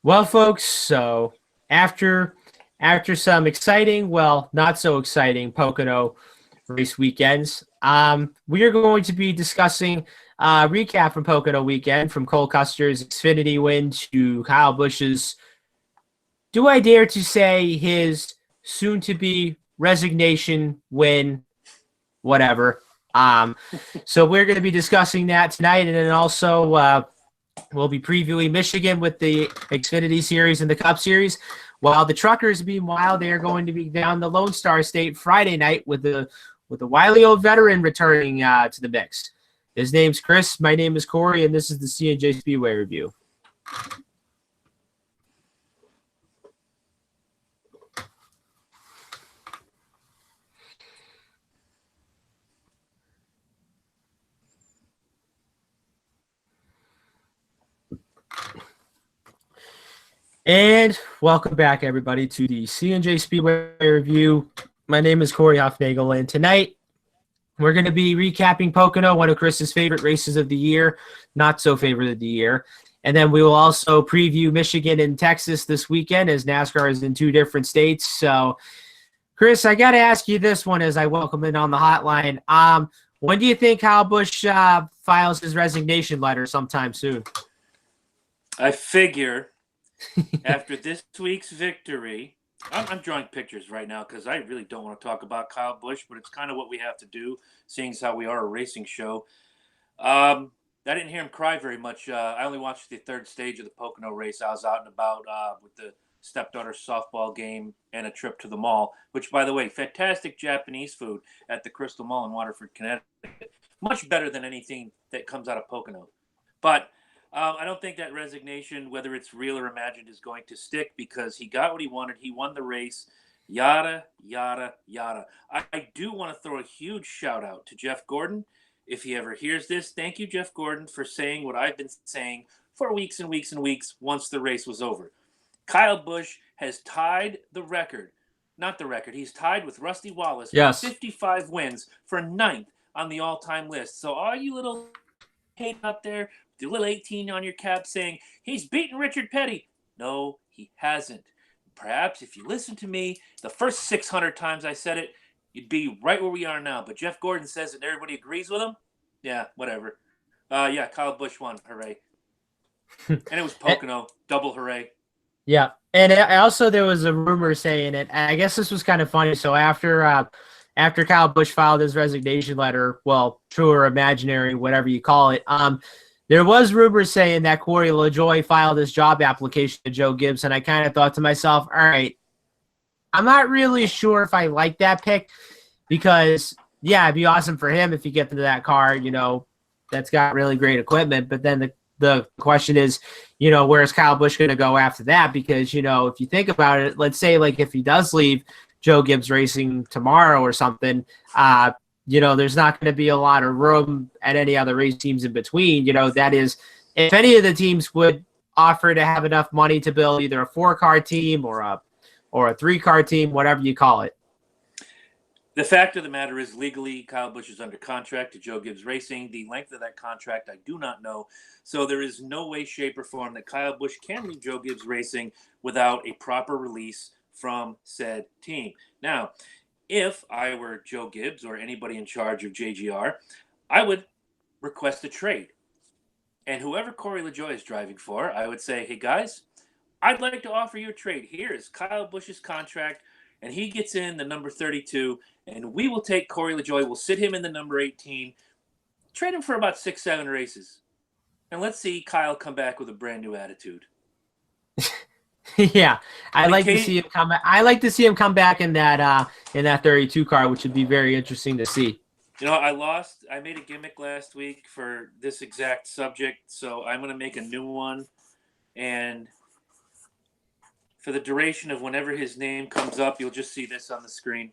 Well, folks, so after some exciting, well, not so exciting Pocono race weekends, we are going to be discussing recap from Pocono weekend, from Cole Custers' Xfinity win to Kyle Busch's, do I dare to say, his soon-to-be resignation win, whatever. So we're going to be discussing that tonight, and then also we'll be previewing Michigan with the Xfinity Series and the Cup Series, while the Truckers, meanwhile, they are going to be down the Lone Star State Friday night with the wily old veteran returning to the mix. His name's Chris. My name is Corey, and this is the C&J Speedway review. And welcome back, everybody, to the C&J Speedway review. My name is Corey Hoffnagel, and tonight we're going to be recapping Pocono, one of Chris's favorite races of the year, not so favorite of the year. And then we will also preview Michigan and Texas this weekend, as NASCAR is in two different states. So, Chris, I got to ask you this one as I welcome in on the hotline. When do you think Kyle Busch files his resignation letter? Sometime soon? I figure after this week's victory, I'm drawing pictures right now because I really don't want to talk about Kyle Busch, but it's kind of what we have to do, seeing as how we are a racing show. I didn't hear him cry very much. I only watched the third stage of the Pocono race. I was out and about with the stepdaughter's softball game and a trip to the mall, which, by the way, fantastic Japanese food at the Crystal Mall in Waterford, Connecticut. Much better than anything that comes out of Pocono. But I don't think that resignation, whether it's real or imagined, is going to stick because he got what he wanted. He won the race, yada, yada, yada. I do want to throw a huge shout out to Jeff Gordon. If he ever hears this, thank you, Jeff Gordon, for saying what I've been saying for weeks and weeks and weeks once the race was over. Kyle Busch has tied the record. Not the record. He's tied with Rusty Wallace. Yes. 55 wins for ninth on the all-time list. So all you little hate out there, the little 18 on your cap saying, he's beaten Richard Petty. No, he hasn't. Perhaps if you listen to me, the first 600 times I said it, you'd be right where we are now. But Jeff Gordon says it and everybody agrees with him. Yeah, whatever. Yeah, Kyle Busch won. Hooray. And it was Pocono. Double hooray. Yeah. And also there was a rumor saying it. I guess this was kind of funny. So after Kyle Busch filed his resignation letter, well, true or imaginary, whatever you call it, there was rumors saying that Corey LaJoie filed his job application to Joe Gibbs, and I kind of thought to myself, all right, I'm not really sure if I like that pick because, yeah, it'd be awesome for him if you get into that car, that's got really great equipment. But then the question is, where's Kyle Busch going to go after that? Because, if you think about it, let's say, like, if he does leave Joe Gibbs Racing tomorrow or something, there's not going to be a lot of room at any other race teams in between. That is, if any of the teams would offer to have enough money to build either a 4-car team or a 3-car team, whatever you call it. The fact of the matter is, legally, Kyle Busch is under contract to Joe Gibbs Racing. The length of that contract, I do not know. So there is no way, shape, or form that Kyle Busch can leave Joe Gibbs Racing without a proper release from said team. Now, if I were Joe Gibbs or anybody in charge of JGR, I would request a trade. And whoever Corey LaJoie is driving for, I would say, hey, guys, I'd like to offer you a trade. Here's Kyle Busch's contract, and he gets in the number 32, and we will take Corey LaJoie. We'll sit him in the number 18, trade him for about 6-7 races, and let's see Kyle come back with a brand new attitude. Yeah, I like to see him come back. I like to see him come back in that 32 car, which would be very interesting to see. I made a gimmick last week for this exact subject, so I'm going to make a new one, and for the duration of whenever his name comes up, you'll just see this on the screen.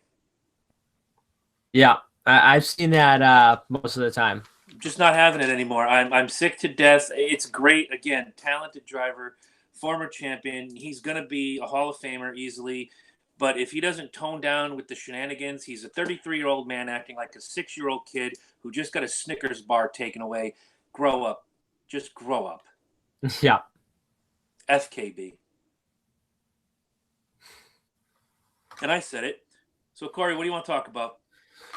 Yeah, I've seen that most of the time. Just not having it anymore. I'm sick to death. It's great. Again, talented driver, former champion. He's going to be a Hall of Famer easily. But if he doesn't tone down with the shenanigans, he's a 33-year-old man acting like a 6-year-old kid who just got a Snickers bar taken away. Grow up. Just grow up. Yeah. FKB. And I said it. So, Corey, what do you want to talk about?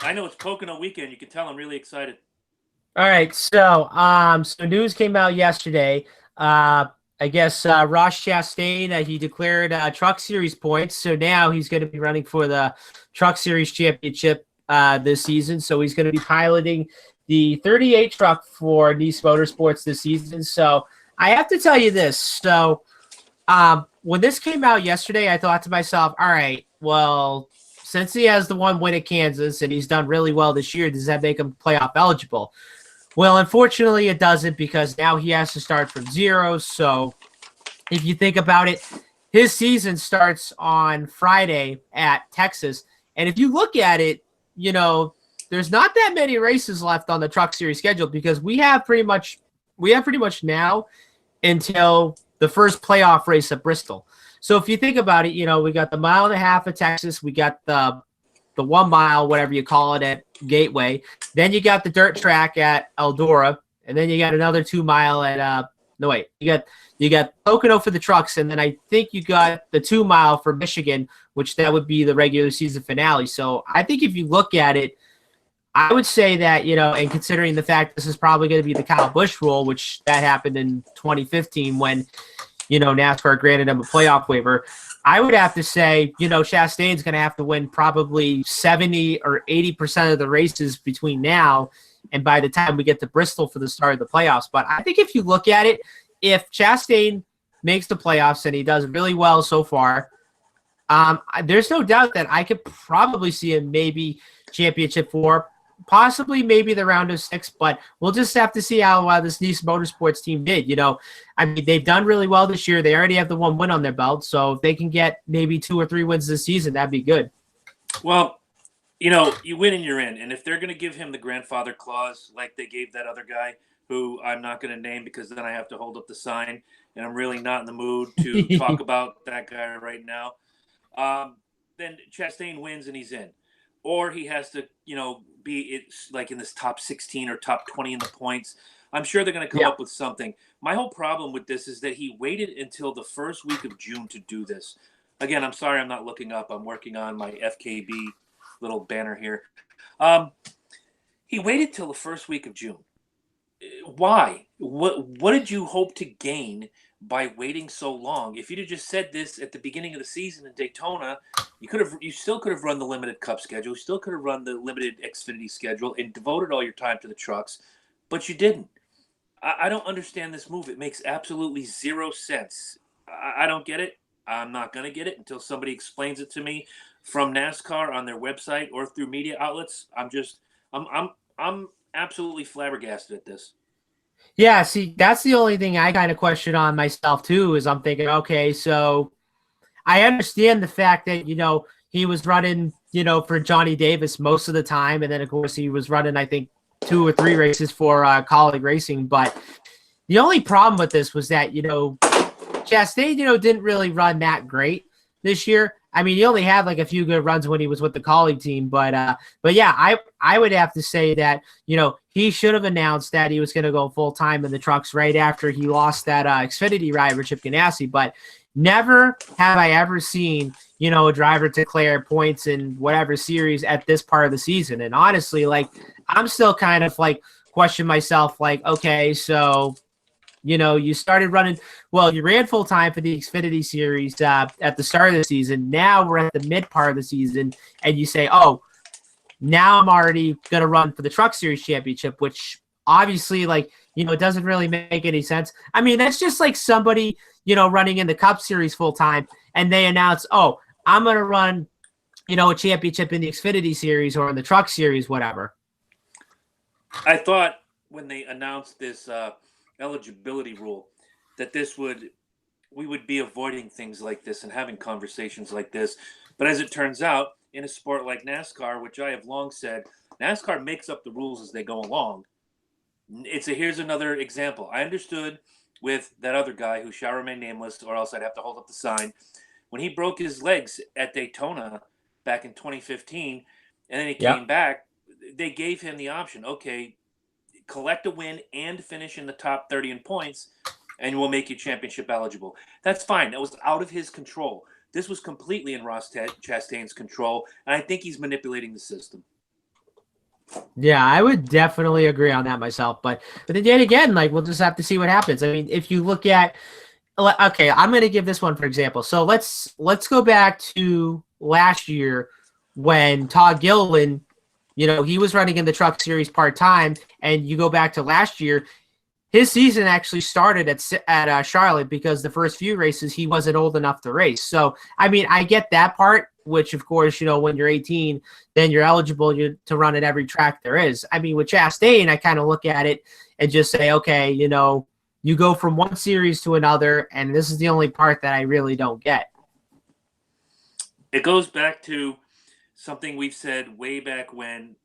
I know it's Pocono weekend. You can tell I'm really excited. All right, so news came out yesterday. I guess Ross Chastain he declared Truck Series points, so now he's going to be running for the Truck Series championship this season. So he's going to be piloting the 38 truck for Nice Motorsports this season. So I have to tell you this. So when this came out yesterday, I thought to myself, all right, well, since he has the one win at Kansas and he's done really well this year, does that make him playoff eligible? Well, unfortunately, it doesn't because now he has to start from zero. So if you think about it, his season starts on Friday at Texas. And if you look at it, there's not that many races left on the Truck Series schedule because we have pretty much now until the first playoff race at Bristol. So if you think about it, we got the 1.5 miles at Texas, we got the 1 mile, whatever you call it, at Gateway. Then you got the dirt track at Eldora, and then you got another 2 mile at you got Pocono for the trucks, and then I think you got the 2 mile for Michigan, which that would be the regular season finale. So I think if you look at it, I would say that, and considering the fact this is probably going to be the Kyle Busch rule, which that happened in 2015 when, NASCAR granted him a playoff waiver, I would have to say, Chastain's going to have to win probably 70 or 80% of the races between now and by the time we get to Bristol for the start of the playoffs. But I think if you look at it, if Chastain makes the playoffs and he does really well so far, there's no doubt that I could probably see him maybe championship 4, possibly maybe the round of 6, but we'll just have to see how this Nice Motorsports team did. They've done really well this year. They already have the 1 win on their belt, so if they can get maybe 2 or 3 wins this season, that'd be good. Well, you win and you're in, and if they're going to give him the grandfather clause like they gave that other guy, who I'm not going to name because then I have to hold up the sign, and I'm really not in the mood to talk about that guy right now, then Chastain wins and he's in. Or he has to, be like in this top 16 or top 20 in the points. I'm sure they're going to come up with something. My whole problem with this is that he waited until the first week of June to do this. Again, I'm sorry I'm not looking up. I'm working on my FKB little banner here. He waited till the first week of June. Why? What did you hope to gain by waiting so long? If you'd have just said this at the beginning of the season in Daytona, you still could have run the limited Cup schedule, you still could have run the limited Xfinity schedule and devoted all your time to the trucks, but you didn't. I don't understand this move. It makes absolutely zero sense. I don't get it. I'm not going to get it until somebody explains it to me from NASCAR on their website or through media outlets. I'm absolutely flabbergasted at this. Yeah, see, that's the only thing I kind of question on myself too, is I'm thinking, okay, so I understand the fact that, he was running, for Johnny Davis most of the time. And then, of course, he was running, I think, 2 or 3 races for Colleague Racing. But the only problem with this was that, Chastain, didn't really run that great this year. I mean, he only had like a few good runs when he was with the Colleague team. But yeah, I would have to say that, he should have announced that he was going to go full-time in the trucks right after he lost that Xfinity ride with Chip Ganassi. But never have I ever seen, a driver declare points in whatever series at this part of the season. And honestly, I'm still kind of question myself, okay, so, you started running, you ran full time for the Xfinity series at the start of the season. Now we're at the mid part of the season and you say, oh, now I'm already going to run for the Truck Series championship, which obviously it doesn't really make any sense. I mean, that's just like somebody, running in the Cup Series full time and they announce, oh, I'm going to run, a championship in the Xfinity series or in the Truck Series, whatever. I thought when they announced this eligibility rule that we would be avoiding things like this and having conversations like this. But as it turns out, in a sport like NASCAR, which I have long said, NASCAR makes up the rules as they go along. Here's another example. I understood with that other guy who shall remain nameless, or else I'd have to hold up the sign. When he broke his legs at Daytona back in 2015, and then he came back, they gave him the option. Okay, collect a win and finish in the top 30 in points, and we'll make you championship eligible. That's fine. That was out of his control. This was completely in Ross Chastain's control, and I think he's manipulating the system. Yeah, I would definitely agree on that myself. But then yet again, like we'll just have to see what happens. I mean, if you look at, okay, I'm going to give this one for example. So let's go back to last year when Todd Gilliland, he was running in the Truck Series part-time, and you go back to last year, his season actually started at Charlotte because the first few races he wasn't old enough to race. So, I mean, I get that part, which, of course, when you're 18, then you're eligible to run at every track there is. I mean, with Chastain, I kind of look at it and just say, okay, you go from one series to another, and this is the only part that I really don't get. It goes back to something we've said way back when.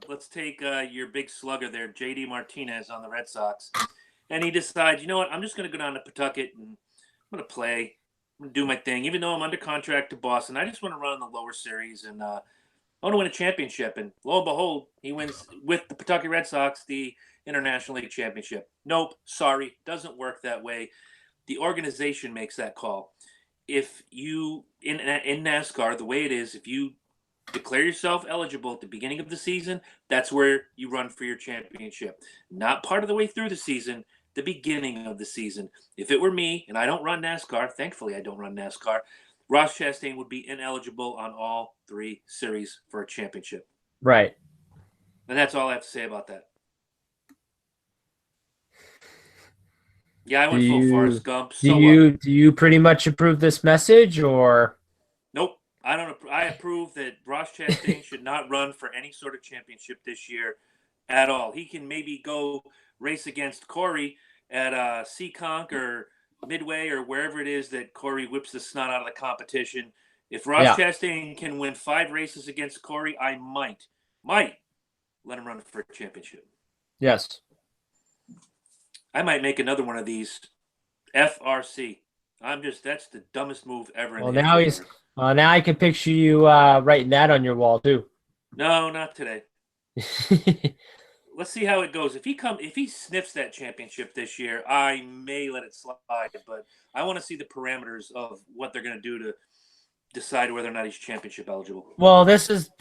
Let's take your big slugger there, J.D. Martinez on the Red Sox. And he decides, you know what, I'm just going to go down to Pawtucket and I'm going to play. I'm going to do my thing. Even though I'm under contract to Boston, I just want to run in the lower series and I want to win a championship. And lo and behold, he wins with the Pawtucket Red Sox the International League Championship. Nope, sorry, doesn't work that way. The organization makes that call. If you, in NASCAR, the way it is, if you declare yourself eligible at the beginning of the season, that's where you run for your championship. Not part of the way through the season, the beginning of the season. If it were me, and I don't run NASCAR, thankfully I don't run NASCAR, Ross Chastain would be ineligible on all three series for a championship. Right. And that's all I have to say about that. Yeah, I went full Forrest Gump. So do you pretty much approve this message, or? Nope. I don't. I approve that Ross Chastain should not run for any sort of championship this year at all. He can maybe go race against Corey at Seekonk or Midway or wherever it is that Corey whips the snot out of the competition. If Ross Chastain can win 5 races against Corey, I might let him run for a championship. Yes. I might make another one of these FRC. That's the dumbest move ever. Well, now I can picture you writing that on your wall too. No, not today. Let's see how it goes. If he sniffs that championship this year, I may let it slide. But I want to see the parameters of what they're going to do to decide whether or not he's championship eligible. Well, this is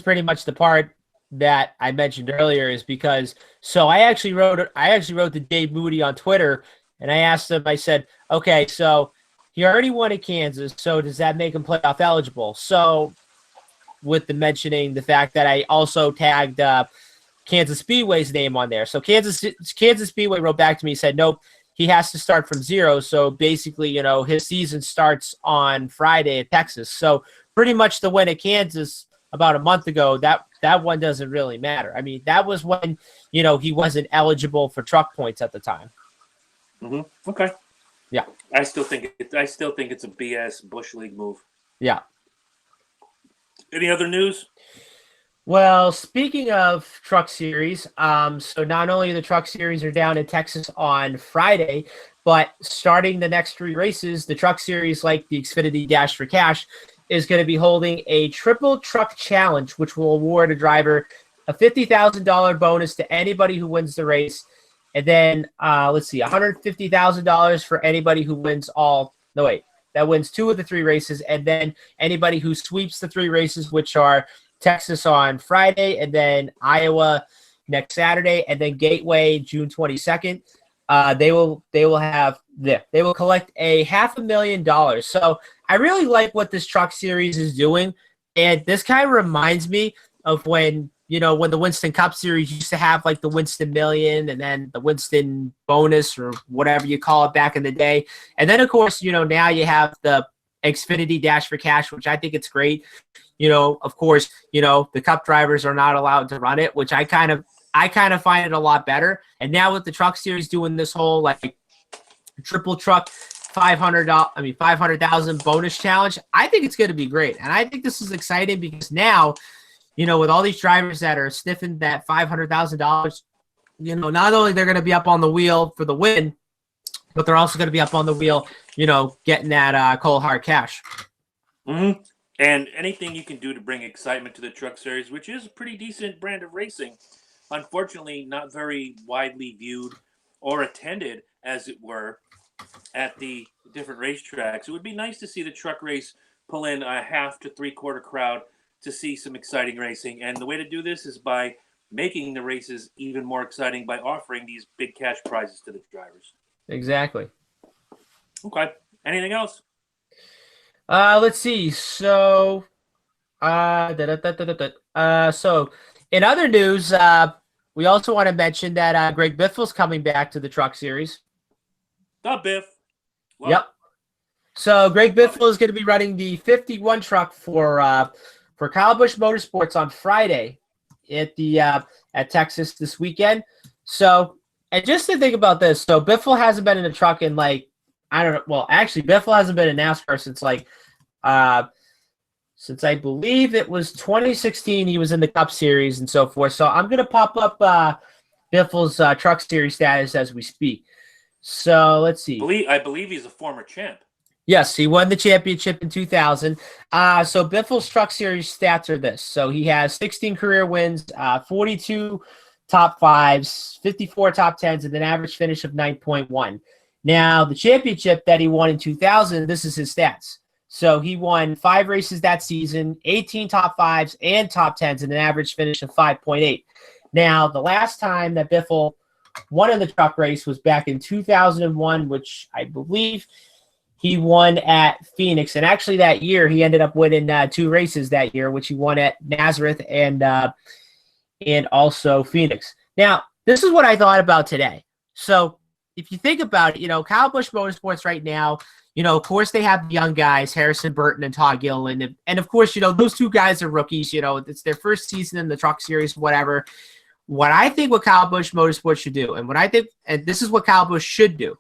pretty much the part that I mentioned earlier, is because I actually wrote to Dave Moody on Twitter, and I asked him. I said, okay, so he already won at Kansas, so does that make him playoff eligible? So, with mentioning the fact that I also tagged Kansas Speedway's name on there. So Kansas Speedway wrote back to me and said, nope, he has to start from zero. So basically, his season starts on Friday at Texas. So pretty much the win at Kansas about a month ago, that one doesn't really matter. I mean, that was when, he wasn't eligible for truck points at the time. Mm-hmm. Okay. Yeah. I still think it's a BS Busch League move. Yeah. Any other news? Well, speaking of Truck Series, so not only the Truck Series are down in Texas on Friday, but starting the next 3 races, the Truck Series, like the Xfinity Dash for Cash, is going to be holding a triple truck challenge, which will award a driver a $50,000 bonus to anybody who wins the race. And then, $150,000 for anybody who wins that wins 2 of the 3 races. And then anybody who sweeps the 3 races, which are Texas on Friday, and then Iowa next Saturday, and then Gateway June 22nd. They will collect a $500,000. So I really like what this truck series is doing, and this kind of reminds me of when the Winston Cup series used to have like the Winston Million and then the Winston Bonus or whatever you call it back in the day, and then of course now you have the Xfinity Dash for Cash, which I think it's great. Of course, the Cup drivers are not allowed to run it, which I kind of find it a lot better. And now with the Truck Series doing this whole like triple truck $500,000 bonus challenge, I think it's going to be great. And I think this is exciting because now, with all these drivers that are sniffing that $500,000, not only they're going to be up on the wheel for the win, but they're also going to be up on the wheel, getting that cold hard cash. Mm-hmm. And anything you can do to bring excitement to the Truck Series, which is a pretty decent brand of racing, unfortunately not very widely viewed or attended, as it were, at the different racetracks. It would be nice to see the truck race pull in a half to three-quarter crowd to see some exciting racing. And the way to do this is by making the races even more exciting by offering these big cash prizes to the drivers. Exactly. Okay. Anything else? Let's see. So, so in other news, we also want to mention that Greg Biffle's coming back to the Truck Series. The Biff. Love Yep. So Greg Biffle is going to be running the 51 truck for Kyle Busch Motorsports on Friday at Texas this weekend. So, and just to think about this, so Biffle hasn't been in a truck in like, I don't know. Well, actually, Biffle hasn't been in NASCAR since I believe it was 2016. He was in the Cup Series and so forth. So I'm going to pop up Biffle's Truck Series status as we speak. So let's see. I believe he's a former champ. Yes, he won the championship in 2000. So Biffle's Truck Series stats are this. So he has 16 career wins, 42 top fives, 54 top tens, and an average finish of 9.1. Now, the championship that he won in 2000, this is his stats. So he won 5 races that season, 18 top fives and top tens, and an average finish of 5.8. Now, the last time that Biffle won in the truck race was back in 2001, which I believe he won at Phoenix. And actually that year, he ended up winning 2 races that year, which he won at Nazareth and also Phoenix. Now, this is what I thought about today. So if you think about it, Kyle Busch Motorsports right now, of course they have the young guys, Harrison Burton and Todd Gilliland. And of course, those 2 guys are rookies. It's their first season in the truck series, whatever. What I think what Kyle Busch Motorsports should do, and this is what Kyle Busch should do,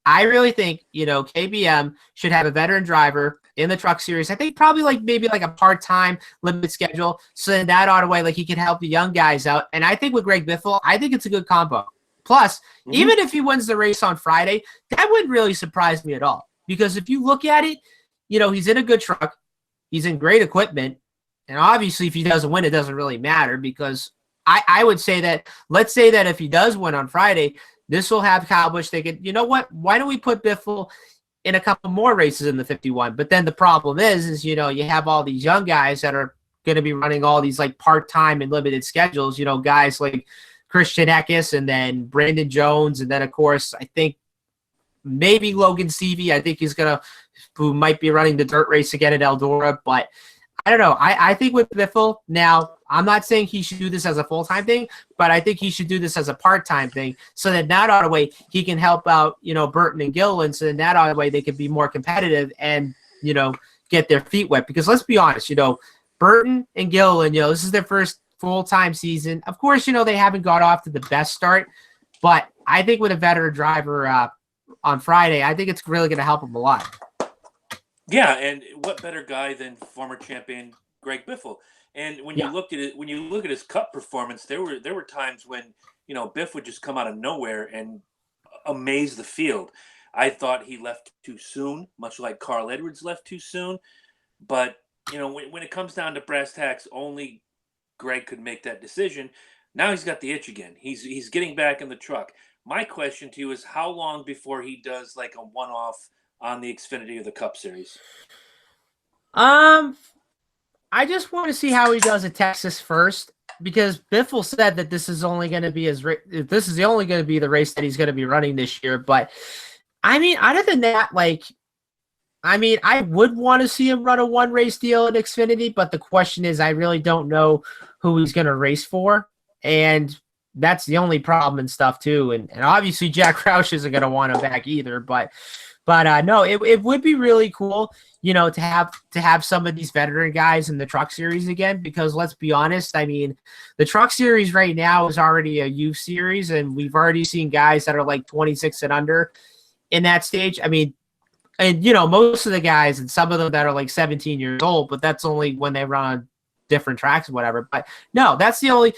I really think, KBM should have a veteran driver in the truck series. I think probably maybe a part-time limited schedule. So then that ought to way, he can help the young guys out. And I think with Greg Biffle, I think it's a good combo. Plus, even if he wins the race on Friday, that wouldn't really surprise me at all. Because if you look at it, he's in a good truck. He's in great equipment. And obviously, if he doesn't win, it doesn't really matter because I would say that, let's say that if he does win on Friday, this will have Kyle Busch thinking, you know what, why don't we put Biffle in a couple more races in the 51? But then the problem is you have all these young guys that are going to be running all these part-time and limited schedules, guys like Christian Eckes and then Brandon Jones. And then, of course, I think maybe Logan Seavey. I think who might be running the dirt race again at Eldora. But I don't know. I think with Biffle, now, I'm not saying he should do this as a full-time thing, but I think he should do this as a part-time thing so that auto way he can help out, Burton and Gilliland, so that auto way they can be more competitive and, get their feet wet. Because let's be honest, Burton and Gilliland, this is their first full-time season. Of course, they haven't got off to the best start, but I think with a veteran driver on Friday, I think it's really going to help them a lot. Yeah, and what better guy than former champion Greg Biffle? And when you look at his Cup performance, there were times when Biff would just come out of nowhere and amaze the field. I thought he left too soon, much like Carl Edwards left too soon. But when it comes down to brass tacks, only Greg could make that decision. Now he's got the itch again. He's getting back in the truck. My question to you is, how long before he does a one-off on the Xfinity or the Cup Series? I just want to see how he does at Texas first, because Biffle said that this is only going to be the race that he's going to be running this year. But I mean, other than that, I would want to see him run a 1-race deal at Xfinity, but the question is, I really don't know who he's going to race for, and that's the only problem and stuff too. And obviously Jack Roush isn't going to want him back either. But no, it would be really cool, to have some of these veteran guys in the truck series again, because let's be honest, I mean, the truck series right now is already a youth series, and we've already seen guys that are 26 and under in that stage. I mean, and most of the guys, and some of them that are 17 years old, but that's only when they run on different tracks or whatever. But no, that's the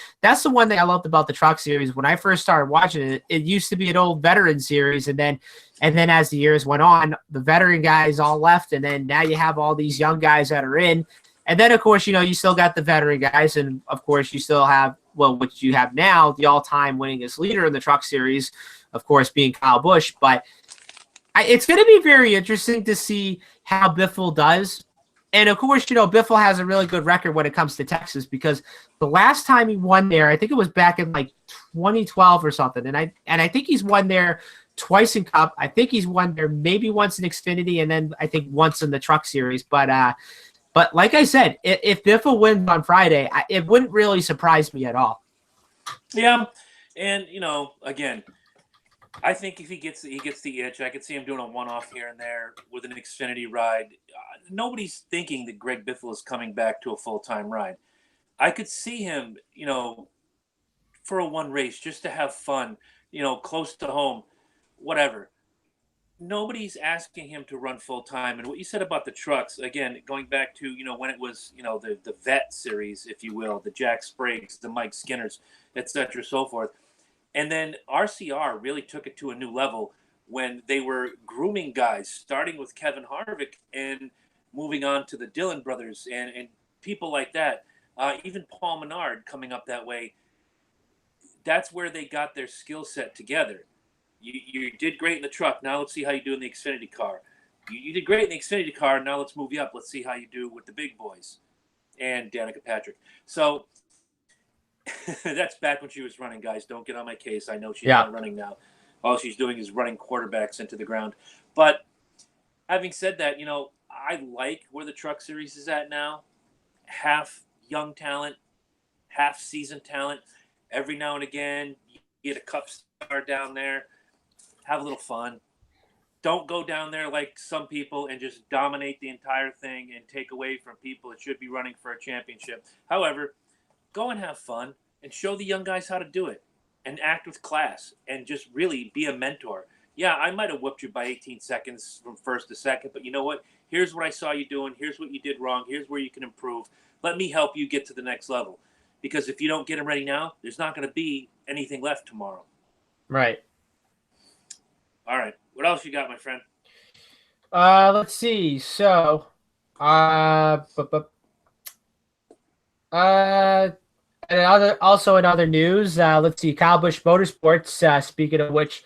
one thing I loved about the truck series. When I first started watching it, it used to be an old veteran series, and then as the years went on, the veteran guys all left, and then now you have all these young guys that are in. And then of course, you still got the veteran guys, and of course you still have, what you have now, the all-time winningest leader in the truck series, of course, being Kyle Busch. But It's going to be very interesting to see how Biffle does. And of course, Biffle has a really good record when it comes to Texas because the last time he won there, I think it was back in like 2012 or something. And I think he's won there twice in Cup. I think he's won there maybe once in Xfinity and then I think once in the Truck Series. But like I said, if Biffle wins on Friday, it wouldn't really surprise me at all. Yeah, and again, I think if he gets the itch, I could see him doing a one-off here and there with an Xfinity ride. Nobody's thinking that Greg Biffle is coming back to a full-time ride. I could see him, for a one race just to have fun, close to home, whatever. Nobody's asking him to run full-time. And what you said about the trucks, again, going back to, when it was, the vet series, if you will, the Jack Spragues, the Mike Skinners, et cetera, so forth. And then RCR really took it to a new level when they were grooming guys, starting with Kevin Harvick and moving on to the Dillon brothers and people like that. Even Paul Menard coming up that way. That's where they got their skill set together. You did great in the truck. Now let's see how you do in the Xfinity car. You did great in the Xfinity car. Now let's move you up. Let's see how you do with the big boys and Danica Patrick. So that's back when she was running, guys. Don't get on my case. I know she's not running now. All she's doing is running quarterbacks into the ground. But having said that, I like where the Truck Series is at now. Half young talent, half seasoned talent. Every now and again, you get a Cup star down there. Have a little fun. Don't go down there like some people and just dominate the entire thing and take away from people that should be running for a championship. However, go and have fun and show the young guys how to do it and act with class and just really be a mentor. Yeah, I might have whooped you by 18 seconds from first to second, but you know what? Here's what I saw you doing. Here's what you did wrong. Here's where you can improve. Let me help you get to the next level. Because if you don't get them ready now, there's not going to be anything left tomorrow. Right. All right. What else you got, my friend? Let's see. So, in other news, let's see. Kyle Busch Motorsports. Speaking of which,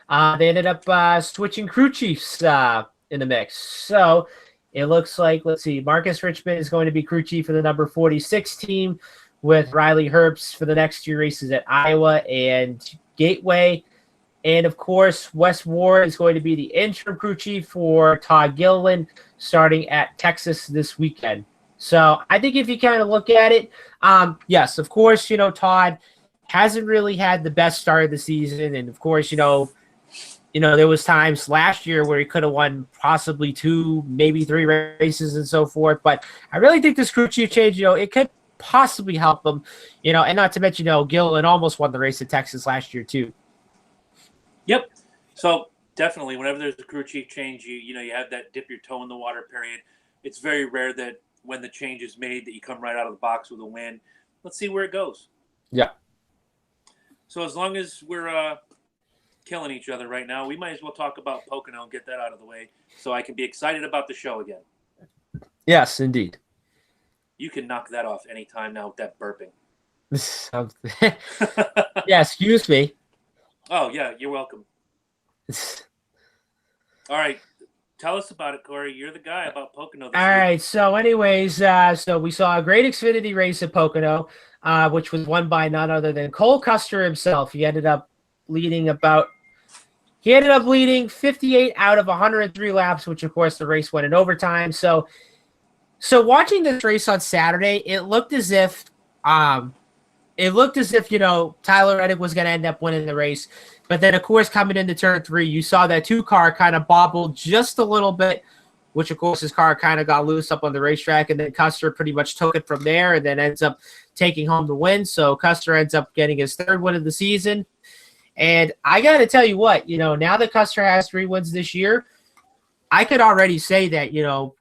they ended up switching crew chiefs in the mix. So it looks like, let's see, Marcus Richmond is going to be crew chief for the number 46 team, with Riley Herbst for the next 2 races at Iowa and Gateway. And, of course, Wes Ward is going to be the interim crew chief for Todd Gilliland starting at Texas this weekend. So I think if you kind of look at it, yes, of course, Todd hasn't really had the best start of the season. And, of course, there was times last year where he could have won possibly 2, maybe 3 races and so forth. But I really think this crew chief change, it could possibly help them, and not to mention, Gilliland almost won the race at Texas last year too. Yep. So definitely, whenever there's a crew chief change, you have that dip your toe in the water period. It's very rare that when the change is made that you come right out of the box with a win. Let's see where it goes. Yeah. So as long as we're killing each other right now, we might as well talk about Pocono and get that out of the way so I can be excited about the show again. Yes, indeed. You can knock that off anytime now with that burping. Yeah, excuse me. Oh, yeah, you're welcome. All right. Tell us about it, Corey. You're the guy about Pocono this week. All right. So anyways, so we saw a great Xfinity race at Pocono, which was won by none other than Cole Custer himself. He ended up leading 58 out of 103 laps, which, of course, the race went in overtime. So watching this race on Saturday, it looked as if Tyler Reddick was going to end up winning the race. But then, of course, coming into turn 3, you saw that 2-car kind of bobbled just a little bit, which, of course, his car kind of got loose up on the racetrack. And then Custer pretty much took it from there and then ends up taking home the win. So Custer ends up getting his 3rd win of the season. And I got to tell you what, now that Custer has 3 wins this year, I could already say that,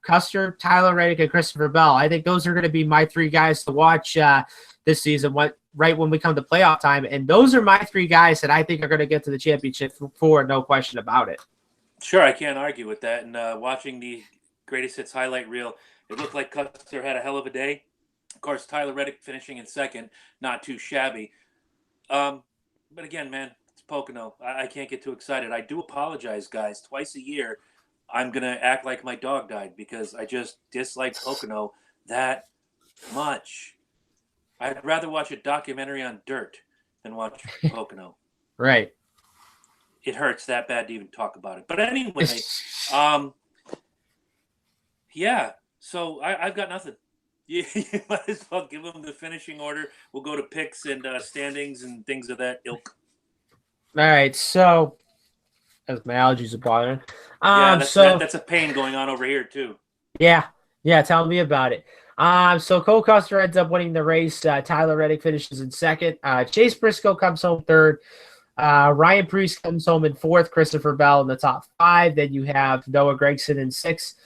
Custer, Tyler Reddick, and Christopher Bell, I think those are going to be my 3 guys to watch this season right when we come to playoff time. And those are my 3 guys that I think are going to get to the championship for no question about it. Sure, I can't argue with that. And watching the Greatest Hits highlight reel, it looked like Custer had a hell of a day. Of course, Tyler Reddick finishing in 2nd, not too shabby. But again, man, it's Pocono. I can't get too excited. I do apologize, guys. Twice a year, I'm going to act like my dog died because I just dislike Pocono that much. I'd rather watch a documentary on dirt than watch Pocono. Right. It hurts that bad to even talk about it. But anyway, yeah. So I've got nothing. You might as well give them the finishing order. We'll go to picks and standings and things of that ilk. All right. So, as my allergies are bothering. Yeah, So that's a pain going on over here too. yeah, tell me about it. So Cole Custer ends up winning the race. Tyler Reddick finishes in second. Chase Briscoe comes home third. Ryan Preece comes home in fourth. Christopher Bell in the top five. Then you have Noah Gragson in sixth.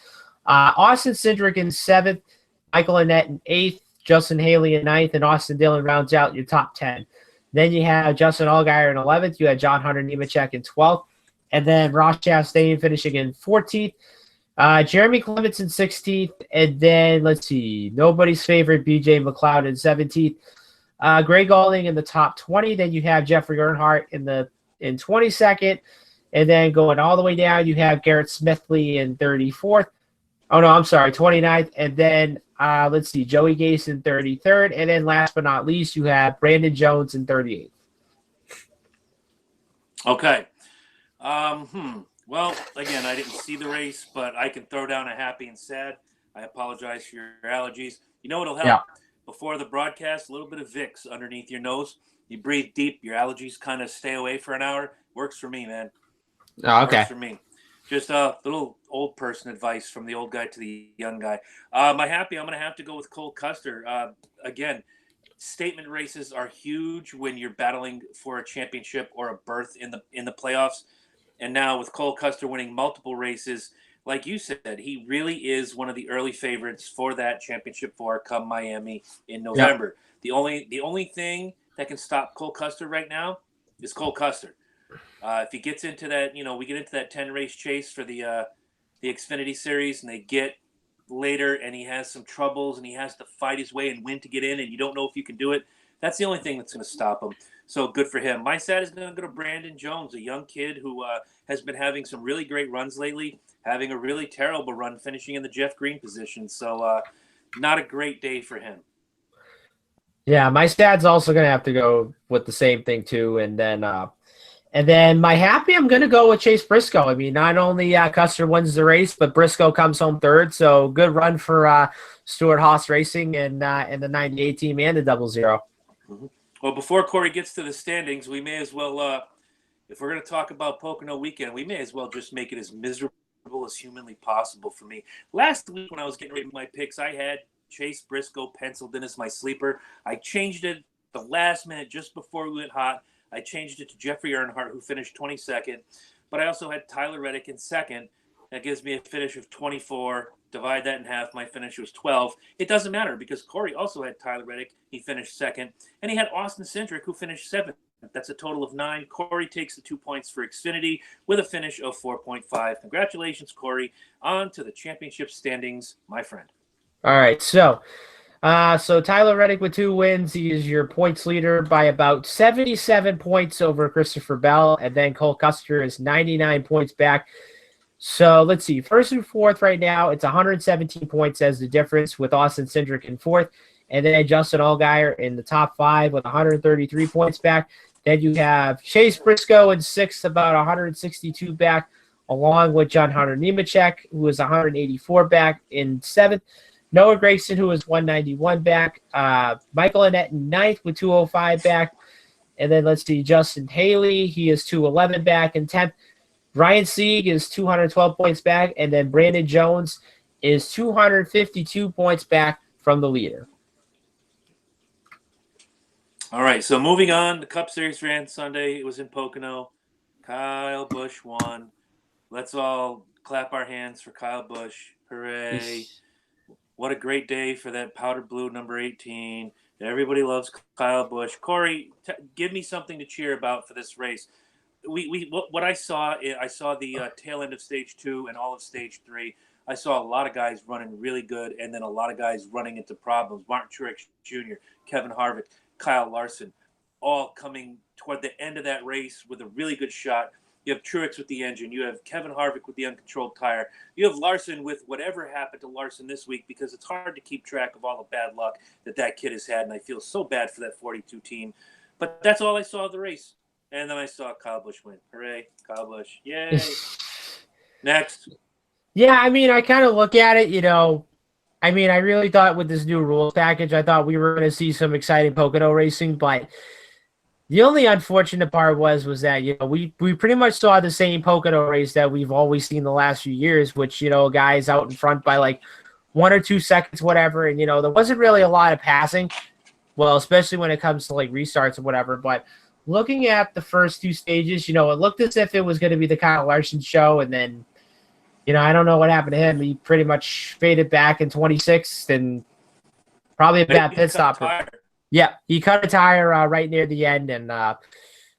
Austin Cindric in seventh. Michael Annett in eighth. Justin Haley in ninth. And Austin Dillon rounds out your top 10. Then you have Justin Allgaier in 11th. You had John Hunter Nemechek in 12th. And then Ross Chastain finishing in 14th. Jeremy Clements in 16th. And then, let's see, nobody's favorite, BJ McLeod in 17th. Greg Gaulding in the top 20. Then you have Jeffrey Earnhardt in 22nd. And then going all the way down, you have Garrett Smithley in 34th. Oh, no, I'm sorry, 29th. And then, let's see, Joey Gase in 33rd. And then last but not least, you have Brandon Jones in 38th. Okay. Well, again, I didn't see the race, but I can throw down a happy and sad. I apologize for your allergies. You know what'll help? Yeah. Before the broadcast, a little bit of Vicks underneath your nose. You breathe deep. Your allergies kind of stay away for an hour. Works for me, man. Oh, okay. Works for me. Just a little old person advice from the old guy to the young guy. My happy, I'm going to have to go with Cole Custer. Again, statement races are huge when you're battling for a championship or a berth in the playoffs. And now with Cole Custer winning multiple races, like you said, he really is one of the early favorites for that championship four come Miami in November. Yep. The only thing that can stop Cole Custer right now is Cole Custer. If he gets into that, we get into that 10 race chase for the Xfinity series, and they get later, and he has some troubles, and he has to fight his way and win to get in, and you don't know if you can do it. That's the only thing that's going to stop him. So good for him. My sad is going to go to Brandon Jones, a young kid who has been having some really great runs lately, having a really terrible run, finishing in the Jeff Green position. So not a great day for him. Yeah, my stad's also going to have to go with the same thing too. And then my happy, I'm going to go with Chase Briscoe. I mean, not only Custer wins the race, but Briscoe comes home third. So good run for Stuart Haas Racing and the 98 team and the 00. Mm-hmm. Well, before Corey gets to the standings, we may as well, if we're going to talk about Pocono weekend, we may as well just make it as miserable as humanly possible for me. Last week when I was getting ready with my picks, I had Chase Briscoe penciled in as my sleeper. I changed it the last minute just before we went hot. I changed it to Jeffrey Earnhardt, who finished 22nd. But I also had Tyler Reddick in second. That gives me a finish of 24. Divide that in half. My finish was 12. It doesn't matter because Corey also had Tyler Reddick. He finished second. And he had Austin Cindric, who finished seventh. That's a total of 9. Corey takes the 2 points for Xfinity with a finish of 4.5. Congratulations, Corey. On to the championship standings, my friend. All right. So Tyler Reddick with 2 wins. He is your points leader by about 77 points over Christopher Bell. And then Cole Custer is 99 points back. So let's see. First and fourth right now, it's 117 points as the difference with Austin Cindric in fourth. And then Justin Allgaier in the top 5 with 133 points back. Then you have Chase Briscoe in sixth, about 162 back, along with John Hunter Nemechek, who is 184 back in seventh. Noah Gragson, who is 191 back. Michael Annett in ninth with 205 back. And then let's see, Justin Haley, he is 211 back in 10th. Ryan Sieg is 212 points back. And then Brandon Jones is 252 points back from the leader. All right, so moving on, the Cup Series ran Sunday. It was in Pocono. Kyle Busch won. Let's all clap our hands for Kyle Busch. Hooray. What a great day for that powder blue number 18. Everybody loves Kyle Busch. Corey, give me something to cheer about for this race. What I saw the tail end of stage 2 and all of stage 3. I saw a lot of guys running really good and then a lot of guys running into problems. Martin Truex Jr., Kevin Harvick, Kyle Larson, all coming toward the end of that race with a really good shot. You have Truex with the engine. You have Kevin Harvick with the uncontrolled tire. You have Larson with whatever happened to Larson this week, because it's hard to keep track of all the bad luck that kid has had, and I feel so bad for that 42 team. But that's all I saw of the race. And then I saw Kyle Busch win. Hooray, Kyle Busch. Yay. Next. Yeah, I mean, I kind of look at it, I mean, I really thought with this new rules package, I thought we were going to see some exciting Pocono racing, but the only unfortunate part was that, we pretty much saw the same Pocono race that we've always seen the last few years, which, guys out in front by like 1 or 2 seconds, whatever. And, there wasn't really a lot of passing. Well, especially when it comes to like restarts or whatever. But looking at the first 2 stages, it looked as if it was going to be the Kyle Larson show. And then, I don't know what happened to him. He pretty much faded back in 26th and probably a bad pit stop. Yeah, he cut a tire right near the end, and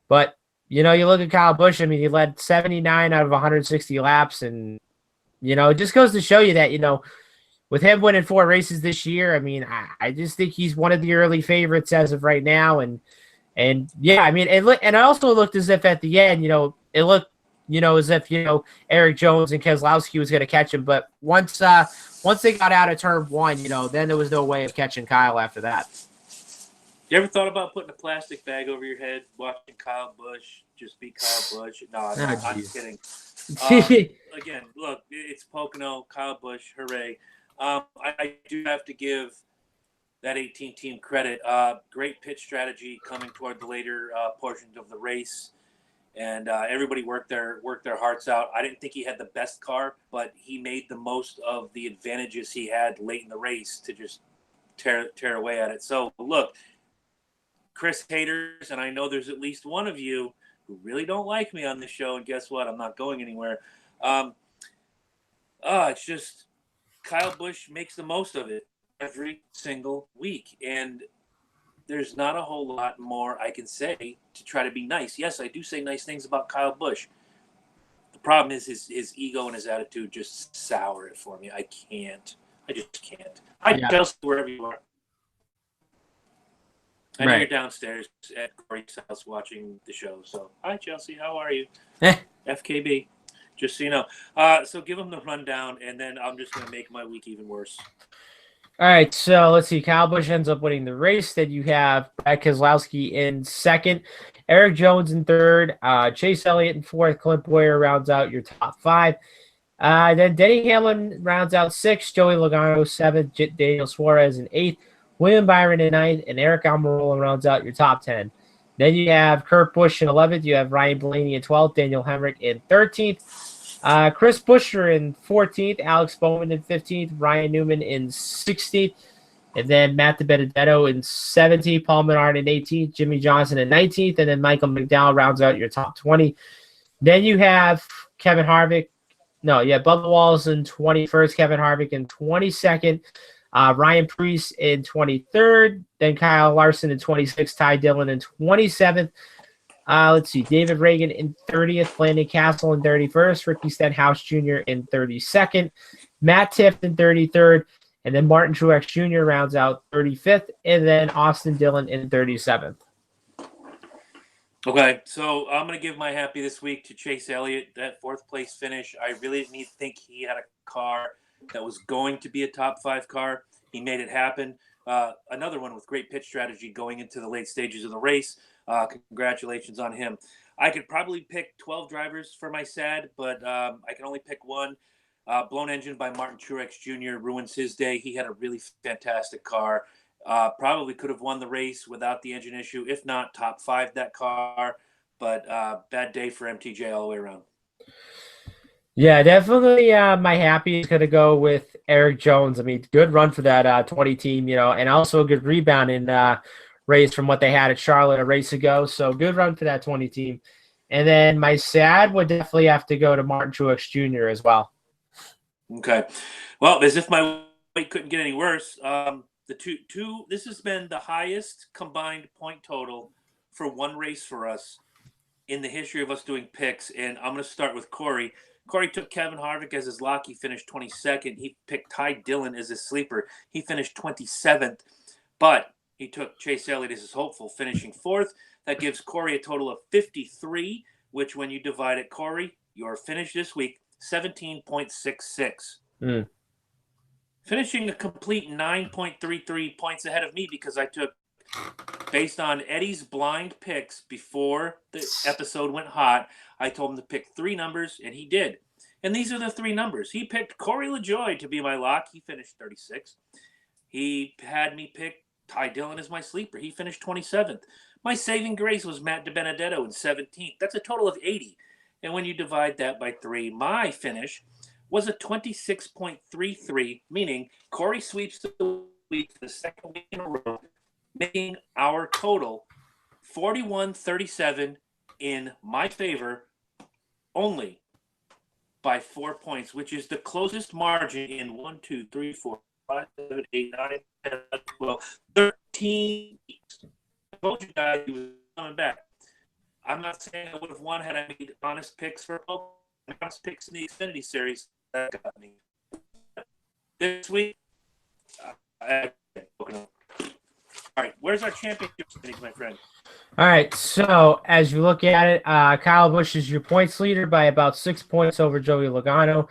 but you look at Kyle Busch. I mean, he led 79 out of 160 laps, and it just goes to show you that with him winning 4 races this year, I mean, I just think he's one of the early favorites as of right now, and yeah, I mean, and it also looked as if at the end, it looked as if Eric Jones and Keselowski was going to catch him, but once they got out of turn 1, then there was no way of catching Kyle after that. You ever thought about putting a plastic bag over your head, watching Kyle Busch just be Kyle Busch? No, I'm kidding. Again, look, it's Pocono, Kyle Busch, hooray. I do have to give that 18 team credit. Great pitch strategy coming toward the later portions of the race, and everybody worked their hearts out. I didn't think he had the best car, but he made the most of the advantages he had late in the race to just tear away at it. So look, Chris haters, and I know there's at least one of you who really don't like me on this show, and guess what? I'm not going anywhere. It's just Kyle Busch makes the most of it every single week, and there's not a whole lot more I can say to try to be nice. Yes, I do say nice things about Kyle Busch. The problem is his ego and his attitude just sour it for me. I just can't. Hi, Chelsea, wherever you are. I know you're downstairs at Corey's house watching the show. So, hi, Chelsea. How are you? FKB. Just so you know. So give them the rundown, and then I'm just going to make my week even worse. All right, so let's see. Kyle Busch ends up winning the race. Then you have Brad Keselowski in second, Eric Jones in third, Chase Elliott in fourth, Clint Boyer rounds out your top 5. Then Denny Hamlin rounds out 6th, Joey Logano 7th, Daniel Suarez in 8th, William Byron in 9th, and Eric Almirola rounds out your top 10. Then you have Kurt Busch in 11th. You have Ryan Blaney in 12th, Daniel Hemrick in 13th. Chris Buescher in 14th, Alex Bowman in 15th, Ryan Newman in 16th, and then Matt DiBenedetto in 17th, Paul Menard in 18th, Jimmy Johnson in 19th, and then Michael McDowell rounds out your top 20. Then you have Kevin Harvick. Bubba Wallace in 21st, Kevin Harvick in 22nd, Ryan Preece in 23rd, then Kyle Larson in 26th, Ty Dillon in 27th. Let's see, David Reagan in 30th, Landon Castle in 31st, Ricky Stenhouse Jr. in 32nd, Matt Tifft in 33rd, and then Martin Truex Jr. rounds out 35th, and then Austin Dillon in 37th. Okay, so I'm going to give my happy this week to Chase Elliott, that 4th place finish. I really didn't think he had a car that was going to be a top 5 car. He made it happen. Another one with great pitch strategy going into the late stages of the race. Congratulations on him. I could probably pick 12 drivers for my sad, but I can only pick one. Blown engine by Martin Truex Jr. ruins his day. He had a really fantastic car. Probably could have won the race without the engine issue. If not, top 5 that car. But bad day for MTJ all the way around. Yeah, definitely my happy is going to go with Eric Jones. I mean, good run for that 20 team, and also a good rebound in race from what they had at Charlotte a race ago. So good run for that 20 team. And then my sad would definitely have to go to Martin Truex Jr. as well. Okay. Well, as if my weight couldn't get any worse. This has been the highest combined point total for one race for us in the history of us doing picks. And I'm going to start with Corey. Corey took Kevin Harvick as his lock. He finished 22nd. He picked Ty Dillon as his sleeper. He finished 27th. But He took Chase Elliott as his hopeful, finishing 4th. That gives Corey a total of 53, which when you divide it, Corey, your finish this week, 17.66. Mm. Finishing a complete 9.33 points ahead of me because I took, based on Eddie's blind picks before the episode went hot, I told him to pick 3 numbers, and he did. And these are the 3 numbers. He picked Corey LaJoie to be my lock. He finished 36. He had me pick Ty Dillon as my sleeper. He finished 27th. My saving grace was Matt DiBenedetto in 17th. That's a total of 80. And when you divide that by 3, my finish was a 26.33, meaning Corey sweeps the week for the second week in a row, making our total 41-37 in my favor only by 4 points, which is the closest margin in 1, 2, 3, 4, 5, 7, 8, 9, 10, 11, 12, 13 weeks. I told you guys he was coming back. I'm not saying I would have won had I made honest picks for honest picks in the Xfinity Series. That got me. This week, Pocono. All right, where's our championship standings, my friend? All right, so as you look at it, Kyle Busch is your points leader by about 6 points over Joey Logano.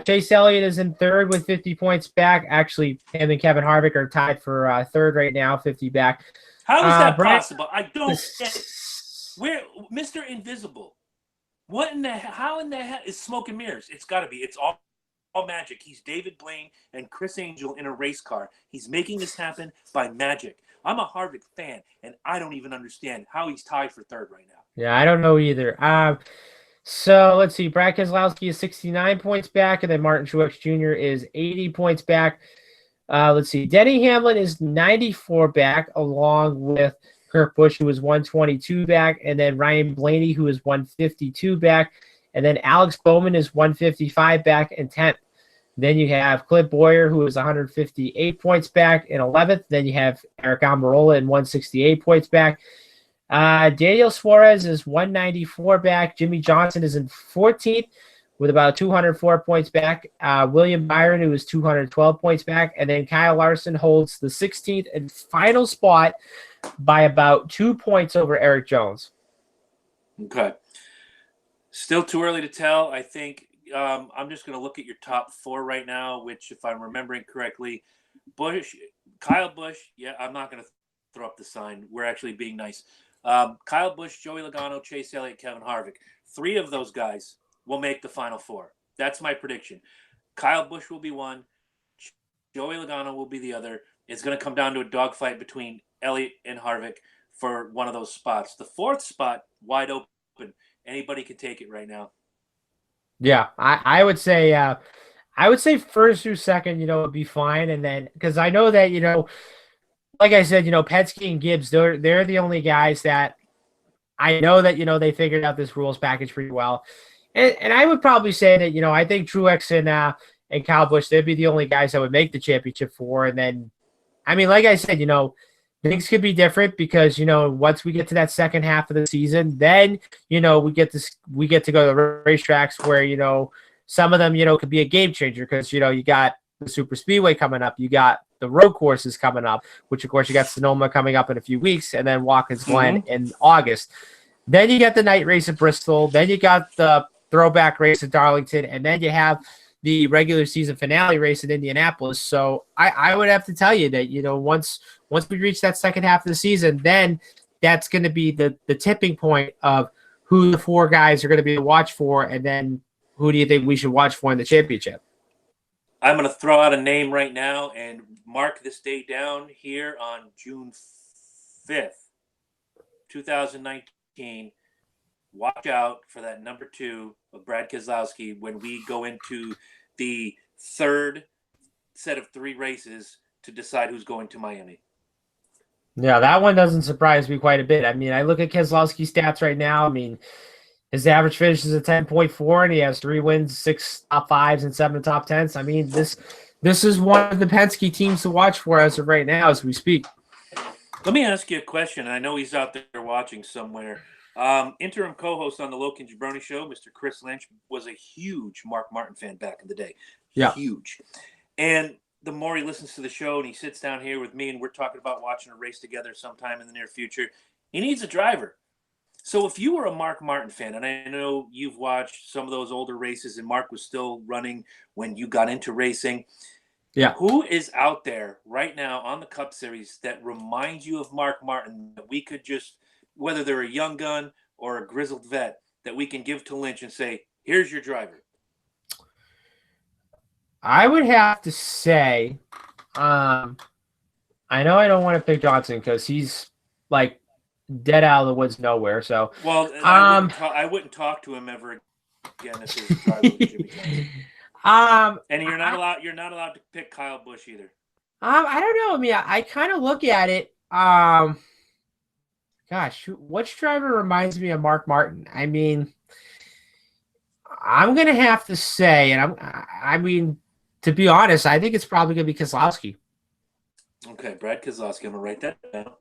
Chase Elliott is in third with 50 points back. Actually, him and Kevin Harvick are tied for third right now, 50 back. How is that possible? I don't get it. Where, Mr. Invisible? What in the hell? How in the hell is smoke and mirrors? It's got to be. It's all magic. He's David Blaine and Chris Angel in a race car. He's making this happen by magic. I'm a Harvick fan, and I don't even understand how he's tied for third right now. Yeah, I don't know either. So let's see. Brad Keselowski is 69 points back, and then Martin Truex Jr. is 80 points back. Let's see. Denny Hamlin is 94 back, along with Kurt Busch, who is 122 back, and then Ryan Blaney, who is 152 back, and then Alex Bowman is 155 back in 10th. Then you have Clint Boyer, who is 158 points back in 11th. Then you have Eric Almirola in 168 points back. Daniel Suarez is 194 back. Jimmy Johnson is in 14th with about 204 points back. William Byron, who is 212 points back. And then Kyle Larson holds the 16th and final spot by about 2 points over Eric Jones. Okay. Still too early to tell. I think I'm just going to look at your top 4 right now, which, if I'm remembering correctly, Kyle Busch. Yeah, I'm not going to throw up the sign. We're actually being nice. Kyle Busch, Joey Logano, Chase Elliott, Kevin Harvick. 3 of those guys will make the final 4. That's my prediction. Kyle Busch will be one. Joey Logano will be the other. It's going to come down to a dogfight between Elliott and Harvick for one of those spots. The 4th spot, wide open. Anybody can take it right now. Yeah, I would say first through second, would be fine. And then, because I know that, like I said, Penske and Gibbs, they're the only guys that I know that, they figured out this rules package pretty well. And I would probably say that, I think Truex and Kyle Busch, they'd be the only guys that would make the championship 4. And then, I mean, like I said, things could be different because, once we get to that second half of the season, then, we get to go to the racetracks where, some of them, could be a game changer because, you got the Super Speedway coming up. You got the road courses coming up, which, of course, you got Sonoma coming up in a few weeks, and then Watkins Glen in August. Then you got the night race at Bristol. Then you got the throwback race at Darlington, and then you have the regular season finale race in Indianapolis. So I would have to tell you that, once we reach that second half of the season, then that's going to be the tipping point of who the 4 guys are going to be to watch for, and then who do you think we should watch for in the championship? I'm going to throw out a name right now and mark this day down here on June 5th, 2019. Watch out for that number 2 of Brad Keselowski when we go into the 3rd set of 3 races to decide who's going to Miami. Yeah, that one doesn't surprise me quite a bit. I mean, I look at Keselowski's stats right now. I mean, his average finish is a 10.4, and he has 3 wins, 6 top 5s, and 7 top 10s. I mean, this is one of the Penske teams to watch for as of right now as we speak. Let me ask you a question. I know he's out there watching somewhere. Interim co-host on the Loken Jabroni Show, Mr. Chris Lynch, was a huge Mark Martin fan back in the day. Yeah. Huge. And the more he listens to the show and he sits down here with me and we're talking about watching a race together sometime in the near future, he needs a driver. So if you were a Mark Martin fan, and I know you've watched some of those older races and Mark was still running when you got into racing, Yeah. who is out there right now on the Cup Series that reminds you of Mark Martin that we could just, whether they're a young gun or a grizzled vet, that we can give to Lynch and say, here's your driver? I would have to say, I know I don't want to pick Johnson because he's like dead out of the woods nowhere. So, Well, I wouldn't talk to him ever again if his driver was Jimmy Johnson. And you're not allowed to pick Kyle Busch either. I don't know. I mean, I kind of look at it. Gosh, which driver reminds me of Mark Martin? I mean, I'm gonna have to say, and I mean, to be honest, I think it's probably gonna be Keselowski. Okay, Brad Keselowski. I'm gonna write that down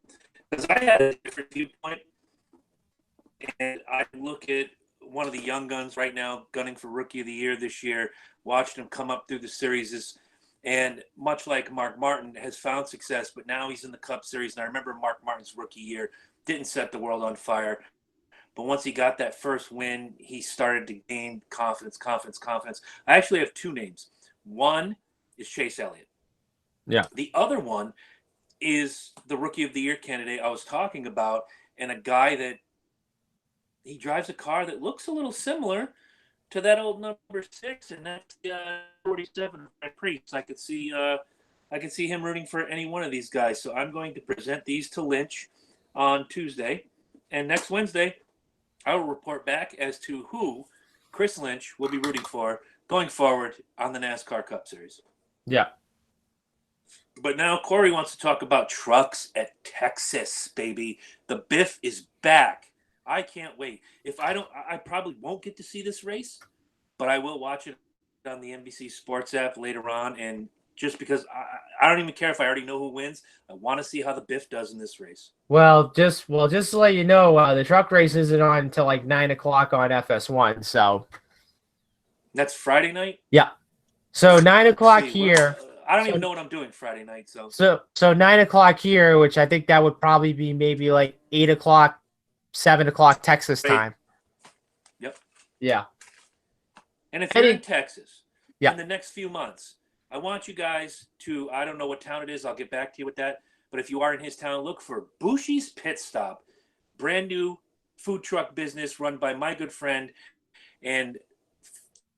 because I had a different viewpoint, and I look at one of the young guns right now, gunning for Rookie of the Year this year. Watched him come up through the series, and much like Mark Martin, has found success, but now he's in the Cup Series. And I remember Mark Martin's rookie year didn't set the world on fire, but once he got that first win, he started to gain confidence. I actually have two names. One is Chase Elliott. Yeah. The other one is the Rookie of the Year candidate I was talking about, and a guy that he drives a car that looks a little similar to that old number 6, and that's the 47 Priest. I could see him rooting for any one of these guys. So I'm going to present these to Lynch on Tuesday, and next Wednesday I will report back as to who Chris Lynch will be rooting for going forward on the NASCAR Cup Series. Yeah. But now Corey wants to talk about trucks at Texas, baby. The Biff is back. I can't wait. I probably won't get to see this race, but I will watch it on the NBC Sports app later on. And just because I don't even care if I already know who wins, I want to see how the Biff does in this race. Well, just to let you know, the truck race isn't on until like 9 o'clock on FS1. So that's Friday night. Yeah. So 9 o'clock here. I don't even know what I'm doing Friday night. So 9 o'clock here, which I think that would probably be maybe like 8 o'clock, 7 o'clock Texas time. Yep. Yeah. And if you're in Texas in the next few months, I want you guys to, I don't know what town it is, I'll get back to you with that. But if you are in his town, look for Bushy's Pit Stop, brand new food truck business run by my good friend and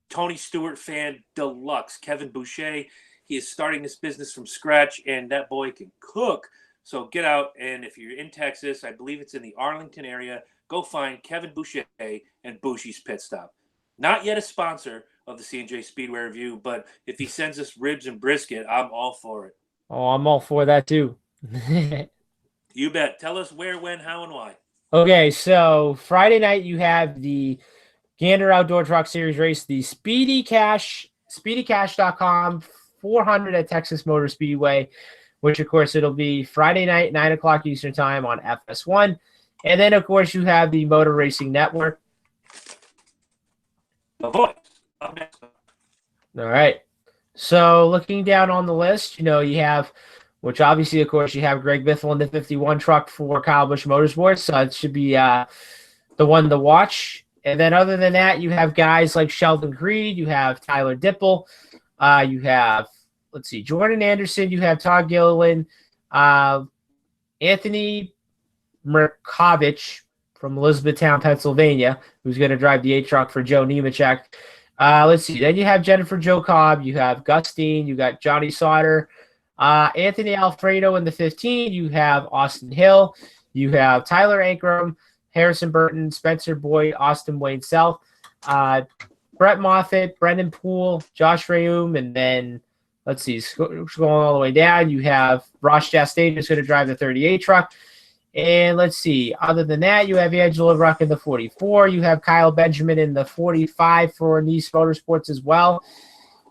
Tony Stewart fan deluxe, Kevin Boucher. He is starting this business from scratch, and that boy can cook. So get out, and if you're in Texas, I believe it's in the Arlington area, go find Kevin Boucher and Bushy's Pit Stop. Not yet a sponsor of the C+J Speedway Review, but if he sends us ribs and brisket, I'm all for it. Oh, I'm all for that too. You bet. Tell us where, when, how, and why. Okay, so Friday night you have the Gander Outdoor Truck Series race, the SpeedyCash.com 400 at Texas Motor Speedway, which of course it'll be Friday night, 9 o'clock Eastern time on FS1. And then of course you have the Motor Racing Network. The voice. All right. So looking down on the list, you have, which obviously, of course, you have Greg Biffle in the 51 truck for Kyle Busch Motorsports. So it should be the one to watch. And then other than that, you have guys like Sheldon Creed. You have Tyler Dipple. You have, Jordan Anderson. You have Todd Gilliland. Anthony Merkovich from Elizabethtown, Pennsylvania, who's going to drive the 8 truck for Joe Nemechek. Then you have Jennifer Jo Cobb. You have Gustine. You got Johnny Sauter. Anthony Alfredo in the 15. You have Austin Hill. You have Tyler Ankrum, Harrison Burton, Spencer Boyd, Austin Wayne Self, Brett Moffitt, Brendan Poole, Josh Rayum, and then going all the way down. You have Ross Chastain who's going to drive the 38 truck. And other than that, you have Angela Ruck in the 44. You have Kyle Benjamin in the 45 for Nice Motorsports as well.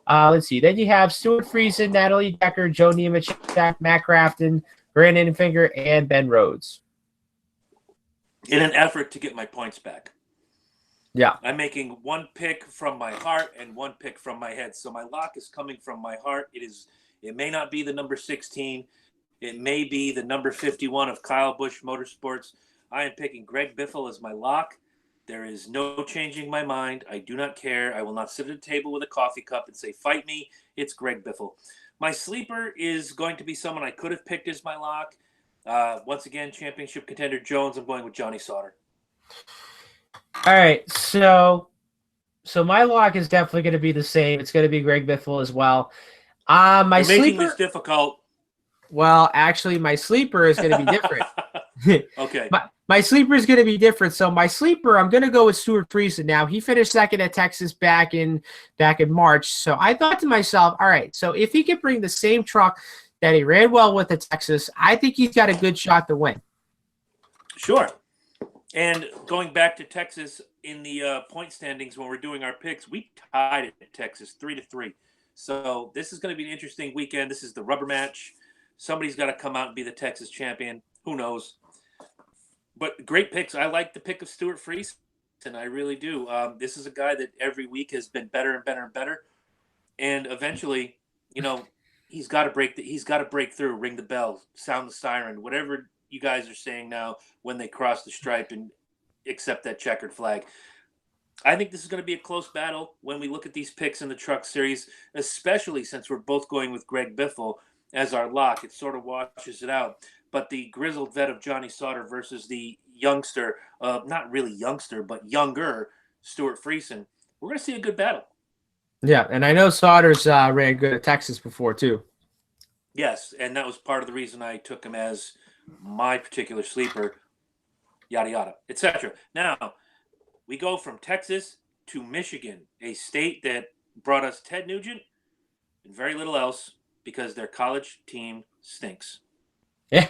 Then you have Stuart Friesen, Natalie Decker, Joe Nemechek, Matt Crafton, Brandon Finger, and Ben Rhodes. In an effort to get my points back. Yeah. I'm making one pick from my heart and one pick from my head. So my lock is coming from my heart. It It may not be the number 16. It may be the number 51 of Kyle Busch Motorsports. I am picking Greg Biffle as my lock. There is no changing my mind. I do not care. I will not sit at a table with a coffee cup and say, fight me. It's Greg Biffle. My sleeper is going to be someone I could have picked as my lock. Once again, championship contender Jones. I'm going with Johnny Sauter. All right, so my lock is definitely going to be the same. It's going to be Greg Biffle as well. My You're making sleeper, this difficult. well, actually, my sleeper is going to be different. Okay. My sleeper is going to be different. So my sleeper, I'm going to go with Stuart Friesen. Now, he finished second at Texas back in March. So I thought to myself, all right, so if he could bring the same truck that he ran well with at Texas, I think he's got a good shot to win. Sure. And going back to Texas in the point standings when we're doing our picks, we tied it at Texas 3-3. So this is going to be an interesting weekend. This is the rubber match. Somebody's got to come out and be the Texas champion. Who knows? But great picks. I like the pick of Stuart Friesen. I really do. This is a guy that every week has been better and better and better. And eventually, he's got to break through, ring the bell, sound the siren, whatever you guys are saying now when they cross the stripe and accept that checkered flag. I think this is going to be a close battle when we look at these picks in the Truck Series, especially since we're both going with Greg Biffle as our lock. It sort of washes it out. But the grizzled vet of Johnny Sauter versus the youngster, not really youngster, but younger Stuart Friesen, we're going to see a good battle. Yeah, and I know Sauter's ran good at Texas before, too. Yes, and that was part of the reason I took him as my particular sleeper, yada, yada, etc. Now, we go from Texas to Michigan, a state that brought us Ted Nugent and very little else because their college team stinks. Yeah,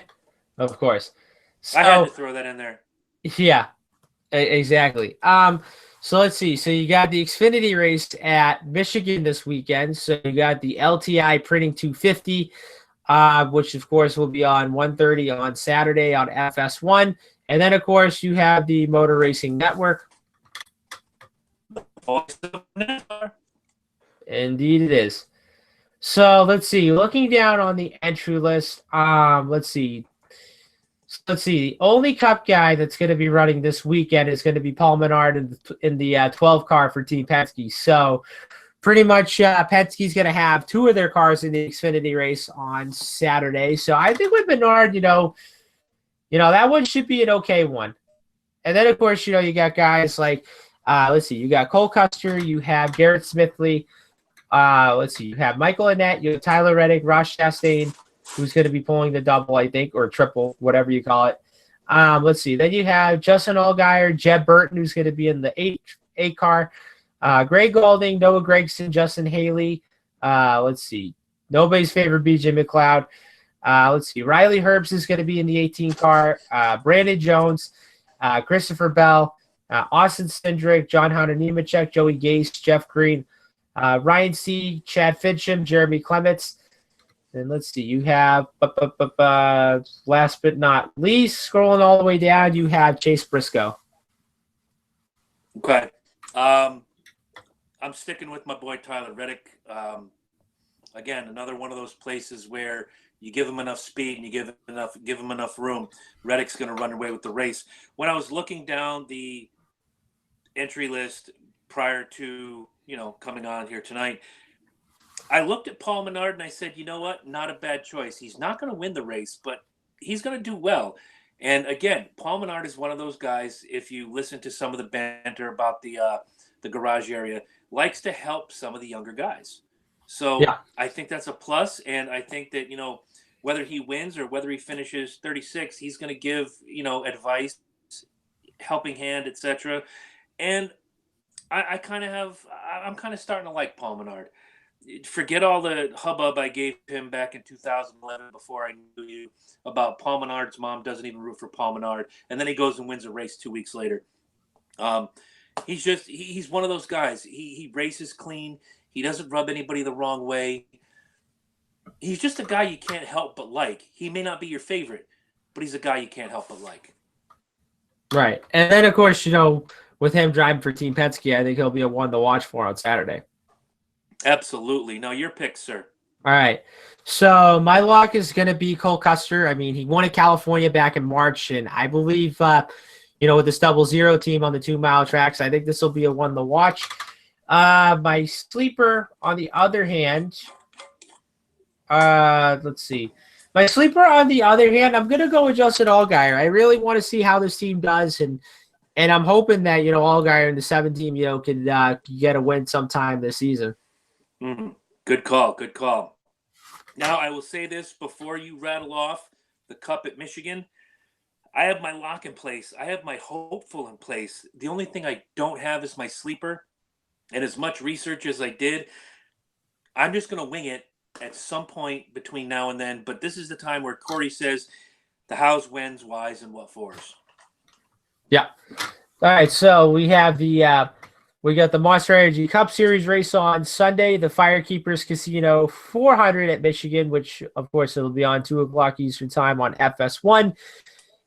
of course. So, I had to throw that in there. Yeah, exactly. So let's see. So you got the Xfinity race at Michigan this weekend. So you got the LTI Printing 250, which of course will be on 1:30 on Saturday on FS1. And then of course you have the Motor Racing Network. Indeed it is. So let's see. Looking down on the entry list, let's see. The only Cup guy that's going to be running this weekend is going to be Paul Menard in the 12 car for Team Penske. So pretty much Penske's going to have two of their cars in the Xfinity race on Saturday. So I think with Menard, that one should be an okay one. And then of course, you got guys like, let's see, you got Cole Custer, you have Garrett Smithley. Let's see, you have Michael Annett, you have Tyler Reddick, Ross Chastain, who's going to be pulling the double, I think, or triple, whatever you call it. Let's see. Then you have Justin Allgaier, Jeb Burton, who's going to be in the 8 car. Greg Golding, Noah Gragson, Justin Haley. Let's see. Nobody's favorite BJ McLeod. Let's see. Riley Herbst is going to be in the 18 car. Brandon Jones, Christopher Bell, Austin Cindric, John Hunter Nemechek, Joey Gase, Jeff Green, Ryan C., Chad Fincham, Jeremy Clements. And let's see, you have, last but not least, scrolling all the way down, you have Chase Briscoe. Okay. I'm sticking with my boy Tyler Reddick. Again, another one of those places where you give him enough speed and you give him enough room. Reddick's going to run away with the race. When I was looking down the entry list prior to, coming on here tonight, I looked at Paul Menard and I said, you know what? Not a bad choice. He's not going to win the race, but he's going to do well. And again, Paul Menard is one of those guys, if you listen to some of the banter about the garage area, likes to help some of the younger guys. So yeah. I think that's a plus. And I think that, whether he wins or whether he finishes 36, he's going to give, advice, helping hand, etc. And I'm kind of starting to like Paul Menard. Forget all the hubbub I gave him back in 2011 before I knew you about Paul Menard's mom doesn't even root for Paul Menard. And then he goes and wins a race 2 weeks later. He's one of those guys. He races clean. He doesn't rub anybody the wrong way. He's just a guy you can't help but like. He may not be your favorite, but he's a guy you can't help but like. Right. And then, of course, with him driving for Team Penske, I think he'll be a one to watch for on Saturday. Absolutely. Now, your pick, sir. All right. So my lock is going to be Cole Custer. I mean, he won at California back in March, and I believe, with this 0-0 team on the 2-mile tracks, I think this will be a one to watch. My sleeper, on the other hand, let's see. My sleeper, on the other hand, I'm going to go with Justin Allgaier. I really want to see how this team does, and I'm hoping that, Allgaier and the 7 team, can get a win sometime this season. Mm-hmm. Good call. Good call. Now, I will say this before you rattle off the Cup at Michigan. I have my lock in place. I have my hopeful in place. The only thing I don't have is my sleeper. And as much research as I did, I'm just going to wing it at some point between now and then. But this is the time where Corey says the hows, whens, whys, and what fors. Yeah. All right. So we have we got the Monster Energy Cup Series race on Sunday, the Firekeepers Casino 400 at Michigan, which, of course, it'll be on 2 o'clock Eastern time on FS1.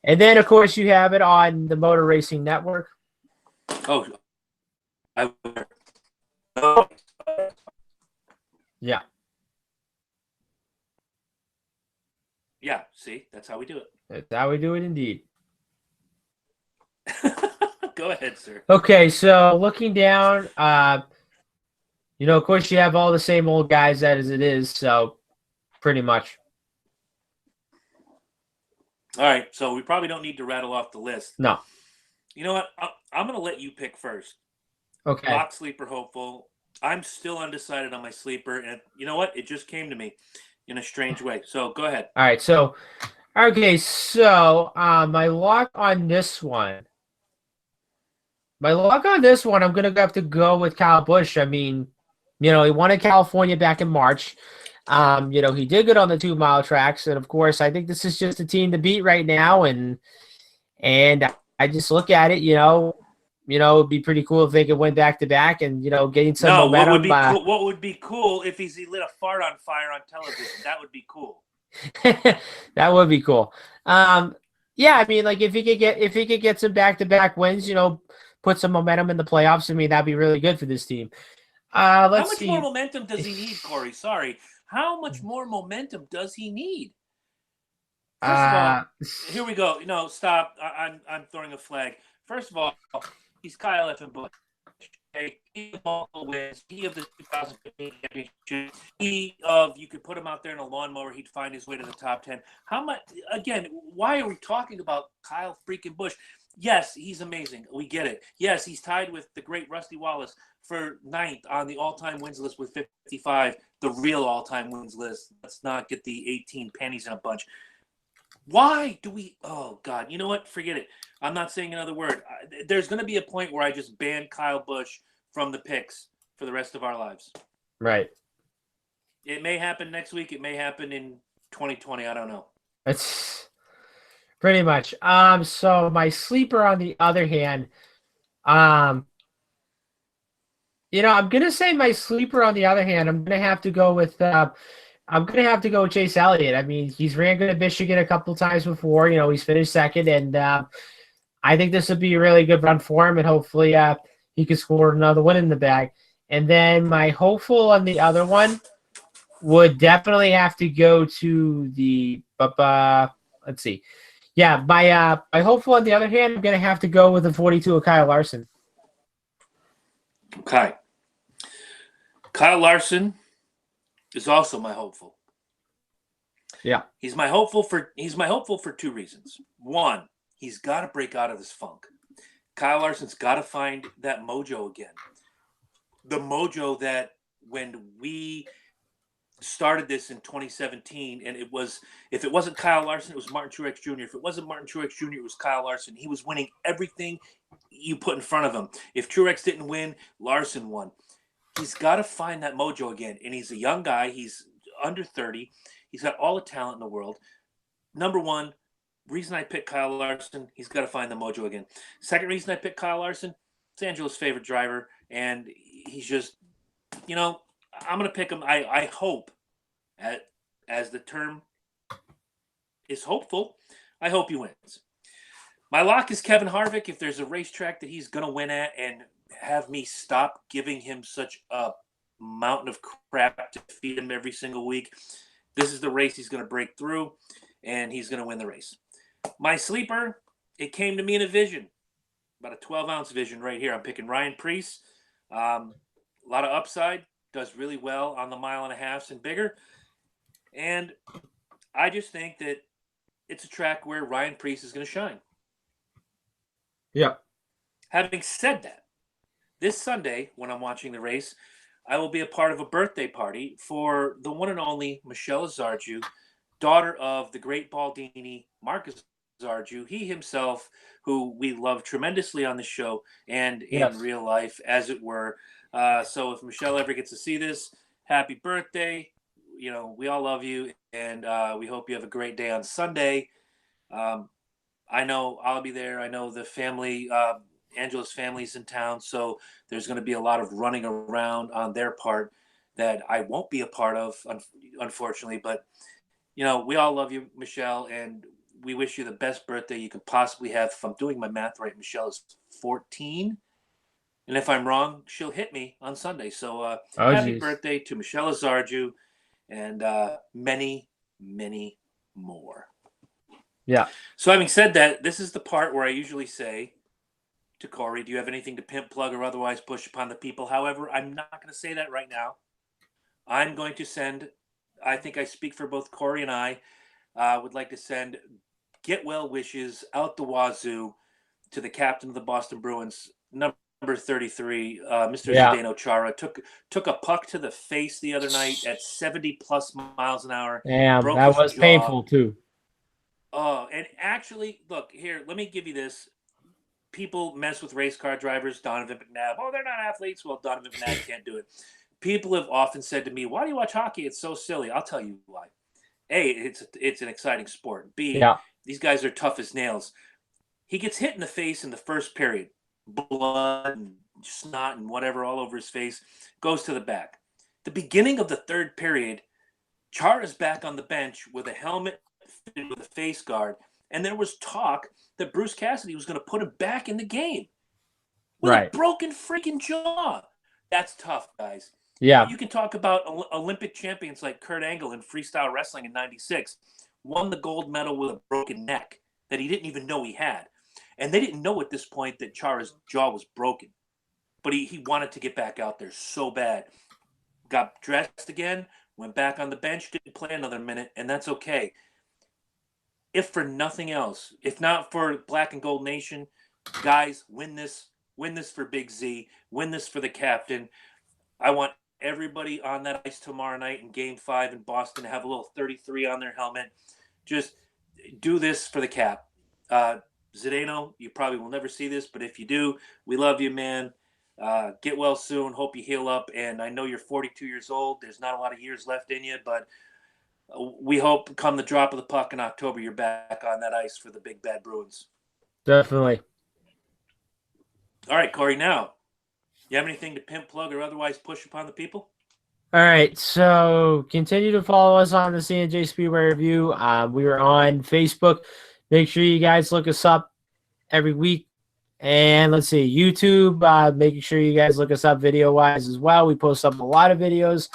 And then, of course, you have it on the Motor Racing Network. Oh, yeah. Yeah, see, that's how we do it. That's how we do it indeed. Go ahead, sir. Okay, so looking down, of course, you have all the same old guys as it is, so pretty much. All right, so we probably don't need to rattle off the list. No. You know what? I'm going to let you pick first. Okay. Lock, sleeper, hopeful. I'm still undecided on my sleeper, and you know what? It just came to me in a strange way. So go ahead. All right, so my lock on this one. I'm going to have to go with Kyle Busch. I mean, he won in California back in March. He did good on the 2-mile tracks. And, of course, I think this is just a team to beat right now. And I just look at it, it'd be pretty cool if they could win back-to-back and, getting some momentum. What would be cool if he lit a fart on fire on television? That would be cool. That would be cool. Yeah, I mean, like if he could get some back-to-back wins, put some momentum in the playoffs. I mean, that'd be really good for this team. How much more momentum does he need, Corey? Sorry. How much more momentum does he need? First of all, here we go. No, stop. I'm throwing a flag. First of all, he's Kyle F. Busch. He of multiple wins. He of the 2015 championship. You could put him out there in a lawnmower, he'd find his way to the top 10. How much? Again, why are we talking about Kyle freaking Busch? Yes, he's amazing. We get it. Yes, he's tied with the great Rusty Wallace for 9th on the all-time wins list with 55, the real all-time wins list. Let's not get the 18 panties in a bunch. Why do we – oh, God. You know what? Forget it. I'm not saying another word. There's going to be a point where I just ban Kyle Busch from the picks for the rest of our lives. Right. It may happen next week. It may happen in 2020. I don't know. It's pretty much. So my sleeper, on the other hand, I'm gonna say my sleeper. On the other hand, I'm gonna have to go with Chase Elliott. I mean, he's ran good at Michigan a couple times before. He's finished second, and I think this would be a really good run for him, and hopefully he could score another win in the bag. And then my hopeful on the other one would definitely have to go to the let's see. Yeah, my hopeful on the other hand, I'm gonna have to go with the 42 of Kyle Larson. Okay. Kyle Larson is also my hopeful. Yeah. He's my hopeful for 2 reasons. One, he's got to break out of this funk. Kyle Larson's got to find that mojo again. The mojo that when we started this in 2017, and if it wasn't Kyle Larson, it was Martin Truex Jr. If it wasn't Martin Truex Jr., it was Kyle Larson. He was winning everything you put in front of him. If Truex didn't win, Larson won. He's got to find that mojo again, and he's a young guy. He's under 30. He's got all the talent in the world. Number one reason I picked Kyle Larson, he's got to find the mojo again. Second reason I picked Kyle Larson, it's Angela's favorite driver, and he's just, I'm going to pick him. I hope, as the term is hopeful, I hope he wins. My lock is Kevin Harvick. If there's a racetrack that he's going to win at and have me stop giving him such a mountain of crap to feed him every single week. This is the race he's going to break through, and he's going to win the race. My sleeper, it came to me in a vision, about a 12-ounce vision right here. I'm picking Ryan Preece. A lot of upside, does really well on the 1.5 miles and bigger. And I just think that it's a track where Ryan Preece is going to shine. Yeah. Having said that, this Sunday, when I'm watching the race, I will be a part of a birthday party for the one and only Michelle Azarju, daughter of the great Baldini, Marcus Azarju. He himself, who we love tremendously on the show and in real life, as it were. So if Michelle ever gets to see this, happy birthday. You know, we all love you, and we hope you have a great day on Sunday. I know I'll be there. I know the family, Angela's family's in town, so there's going to be a lot of running around on their part that I won't be a part of, unfortunately. But, you know, we all love you, Michelle, and we wish you the best birthday you could possibly have. If I'm doing my math right, Michelle is 14. And if I'm wrong, she'll hit me on Sunday. So happy birthday to Michelle Azarju and many, many more. Yeah. So having said that, this is the part where I usually say to Corey, do you have anything to pimp, plug, or otherwise push upon the people? However, I'm not going to say that right now. I'm going to send, I think I speak for both Corey and I, would like to send get well wishes out the wazoo to the captain of the Boston Bruins, number 33, Mr. Zdeno Chara. Took a puck to the face the other night at 70-plus miles an hour. Damn, that was painful too. Oh, and actually, look, here, let me give you this. People mess with race car drivers, Donovan McNabb. Oh, they're not athletes. Well, Donovan McNabb can't do it. People have often said to me, why do you watch hockey? It's so silly. I'll tell you why. A, it's an exciting sport. B, these guys are tough as nails. He gets hit in the face in the first period. Blood and snot and whatever all over his face. Goes to the back. The beginning of the third period, Chara's back on the bench with a helmet fitted with a face guard. And there was talk that Bruce Cassidy was going to put him back in the game with a broken freaking jaw. That's tough, guys. Yeah. You can talk about Olympic champions like Kurt Angle in freestyle wrestling in '96, won the gold medal with a broken neck that he didn't even know he had. And they didn't know at this point that Chara's jaw was broken. But he wanted to get back out there so bad. Got dressed again, went back on the bench, didn't play another minute, and that's okay. If for nothing else, if not for Black and Gold Nation, guys, win this for Big Z, win this for the captain. I want everybody on that ice tomorrow night in Game 5 in Boston to have a little 33 on their helmet. Just do this for the cap. Zdeno, you probably will never see this, but if you do, we love you, man. Get well soon. Hope you heal up. And I know you're 42 years old. There's not a lot of years left in you, but we hope come the drop of the puck in October, you're back on that ice for the big bad Bruins. Definitely. All right, Corey, now, you have anything to pimp, plug, or otherwise push upon the people? All right, so continue to follow us on the C+J Speedway Review. We are on Facebook. Make sure you guys look us up every week. And let's see, YouTube, making sure you guys look us up video-wise as well. We post up a lot of videos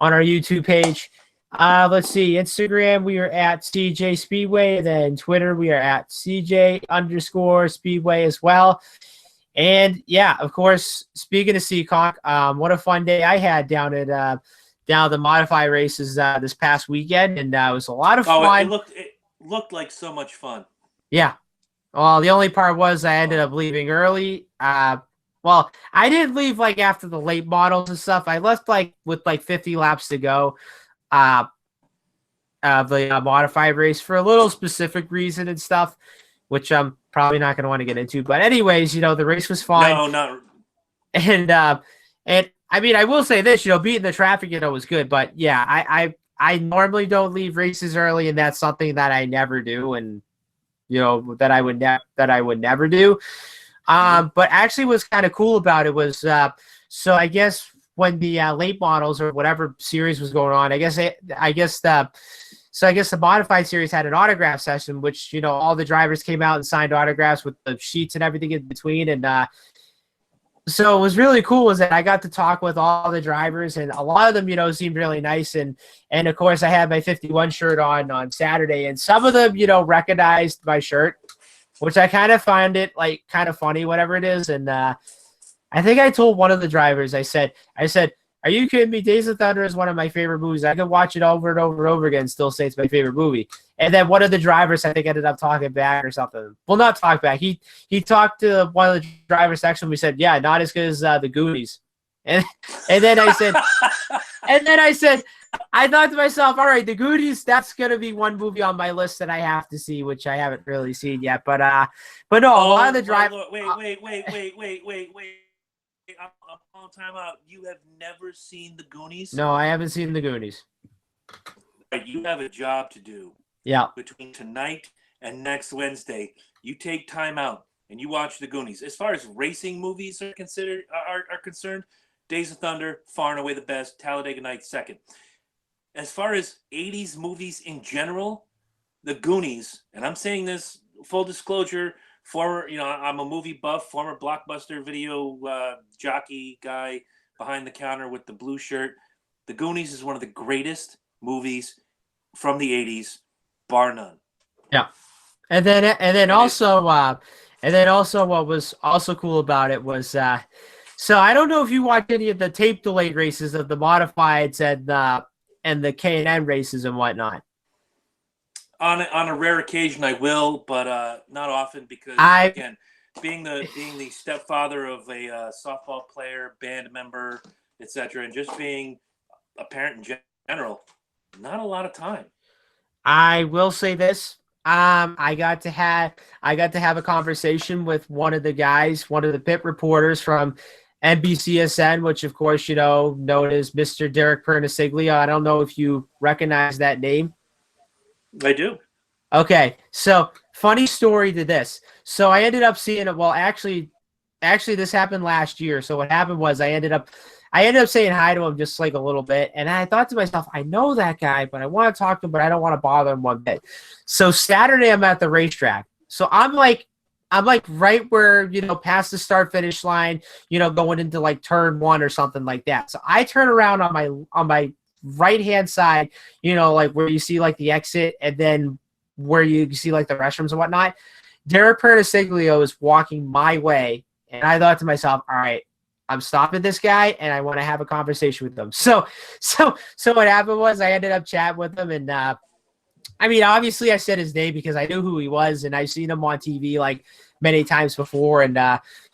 on our YouTube page. Let's see, Instagram, we are at CJ Speedway. Then Twitter, we are at CJ_Speedway as well. And yeah, of course, speaking of Seaconk, what a fun day I had down at the modified races this past weekend, and it was a lot of fun. It looked like so much fun. Yeah. Well, the only part was I ended up leaving early. Well, I didn't leave like after the late models and stuff. I left with 50 laps to go. The modified race for a little specific reason and stuff, which I'm probably not going to want to get into. But anyways, the race was fun. No, not. And I mean, I will say this, beating the traffic, was good. But yeah, I normally don't leave races early, and that's something that I never do, and that I would never do. But actually, what's kind of cool about it was so I guess when the late models or whatever series was going on, I guess the modified series had an autograph session, which, all the drivers came out and signed autographs with the sheets and everything in between. And so it was really cool was that I got to talk with all the drivers, and a lot of them, seemed really nice. And of course, I had my 51 shirt on Saturday, and some of them, recognized my shirt, which I kind of find it like kind of funny, whatever it is. And I think I told one of the drivers, I said, are you kidding me? Days of Thunder is one of my favorite movies. I could watch it over and over and over again and still say it's my favorite movie. And then one of the drivers, I think, ended up talking back or something. Well, not talk back. He talked to one of the drivers next to him. He said, yeah, not as good as the Goonies. And then I said, I thought to myself, all right, the Goonies, that's going to be one movie on my list that I have to see, which I haven't really seen yet. But no, a lot of the drivers. Wait. I'm on time out. You have never seen the Goonies? No, I haven't seen the Goonies. Right, you have a job to do. Yeah. Between tonight and next Wednesday, you take time out and you watch the Goonies. As far as racing movies are concerned, Days of Thunder, far and away the best. Talladega Nights, second. As far as 80s movies in general, the Goonies, and I'm saying this full disclosure, former, I'm a movie buff, former Blockbuster video jockey guy behind the counter with the blue shirt. The Goonies is one of the greatest movies from the 80s, bar none. Yeah. And then also what was also cool about it was so I don't know if you watched any of the tape delayed races of the modifieds and the K&N races and whatnot. On a rare occasion, I will, but not often because again, being the stepfather of a softball player, band member, etc., and just being a parent in general, not a lot of time. I will say this: I got to have a conversation with one of the guys, one of the pit reporters from NBCSN, which of course known as Mr. Derek Pernisiglia. I don't know if you recognize that name. I do. Okay, so funny story to this. So I ended up seeing it. Well, actually, this happened last year. So what happened was I ended up saying hi to him just like a little bit, and I thought to myself, I know that guy, but I want to talk to him, but I don't want to bother him one bit. So Saturday, I'm at the racetrack. So I'm like right where past the start finish line, going into like turn 1 or something like that. So I turn around on my right hand side, like where you see like the exit, and then where you see like the restrooms and whatnot. Derek Pernisiglia is walking my way, and I thought to myself, all right, I'm stopping this guy and I want to have a conversation with him. So what happened was I ended up chatting with him, and I mean, obviously I said his name because I knew who he was and I've seen him on TV like many times before. And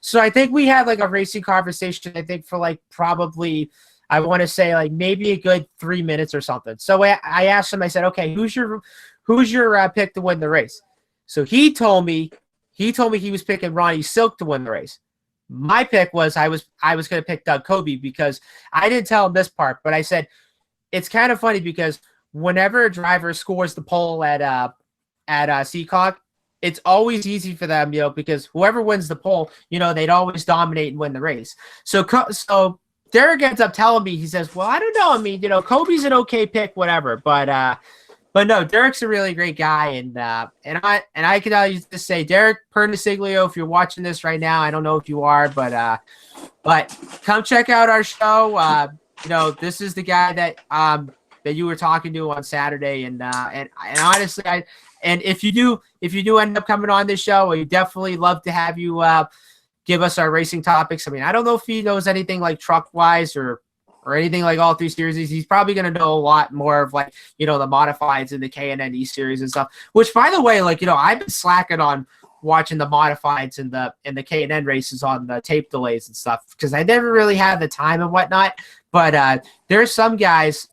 so I think we had like a racing conversation, I think for like probably, I want to say like maybe a good 3 minutes or something. So I asked him, I said, okay, who's your pick to win the race? So he told me he was picking Ronnie Silk to win the race. My pick was I was going to pick Doug Coby because I didn't tell him this part, but I said it's kind of funny because whenever a driver scores the pole at Seacock, it's always easy for them, because whoever wins the pole, they'd always dominate and win the race. So Derek ends up telling me, he says, well, I don't know. I mean, Kobe's an okay pick, whatever, but no, Derek's a really great guy, and I can just say, Derek Pernisiglia, if you're watching this right now, I don't know if you are, but come check out our show. This is the guy that you were talking to on Saturday, and honestly, if you do end up coming on this show, we definitely love to have you give us our racing topics. I mean, I don't know if he knows anything like truck wise or anything like all 3 series. He's probably going to know a lot more of like, the modifieds and the K&N E series and stuff, which by the way, like, I've been slacking on watching the modifieds and the K&N races on the tape delays and stuff, because I never really had the time and whatnot. But there's some guys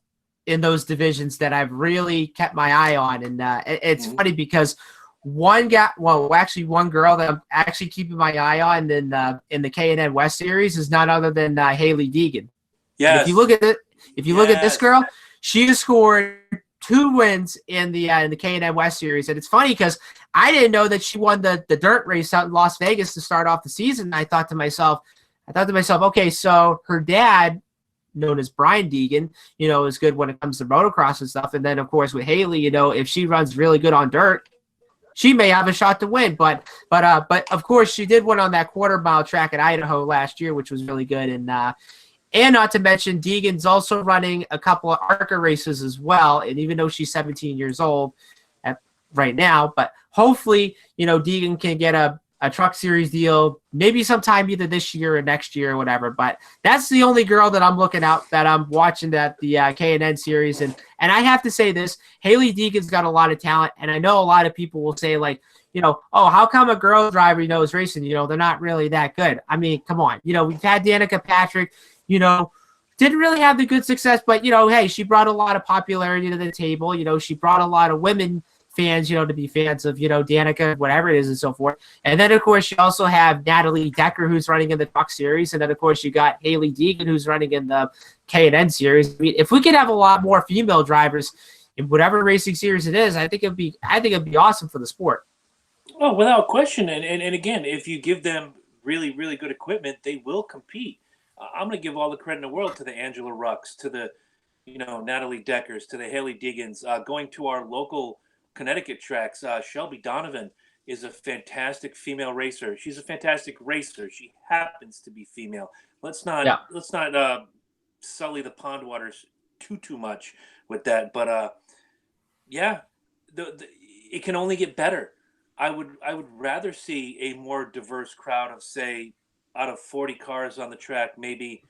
in those divisions that I've really kept my eye on. And it's funny because one girl that I'm actually keeping my eye on in the K&N West series is none other than Haley Deegan. Yes. If you look at this girl, she has scored 2 wins in the K&N West series, and it's funny because I didn't know that she won the dirt race out in Las Vegas to start off the season. I thought to myself, okay, so her dad, known as Brian Deegan, is good when it comes to motocross and stuff, and then of course with Haley, if she runs really good on dirt, she may have a shot to win. But of course, she did win on that quarter-mile track at Idaho last year, which was really good. And not to mention, Deegan's also running a couple of ARCA races as well. And even though she's 17 years old right now, but hopefully, Deegan can get a Truck Series deal, maybe sometime either this year or next year or whatever. But that's the only girl that I'm looking out, that I'm watching at the K&N Series. And I have to say this, Hailie Deegan's got a lot of talent. And I know a lot of people will say, like, oh, how come a girl driver, is racing? They're not really that good. I mean, come on. We've had Danica Patrick, didn't really have the good success, but, hey, she brought a lot of popularity to the table. She brought a lot of women fans, to be fans of, Danica, whatever it is, and so forth. And then, of course, you also have Natalie Decker, who's running in the Truck Series. And then, of course, you got Hailie Deegan, who's running in the K&N Series. I mean, if we could have a lot more female drivers in whatever racing series it is, I think it'd be awesome for the sport. Oh, without question. And again, if you give them really, really good equipment, they will compete. I'm going to give all the credit in the world to the Angela Rucks, to the, Natalie Deckers, to the Hailie Deegans. Going to our local Connecticut tracks, Shelby Donovan is a fantastic female racer. She's a fantastic racer. She happens to be female. Let's not sully the pond waters too much with that. But it can only get better. I would rather see a more diverse crowd of, say, out of 40 cars on the track, maybe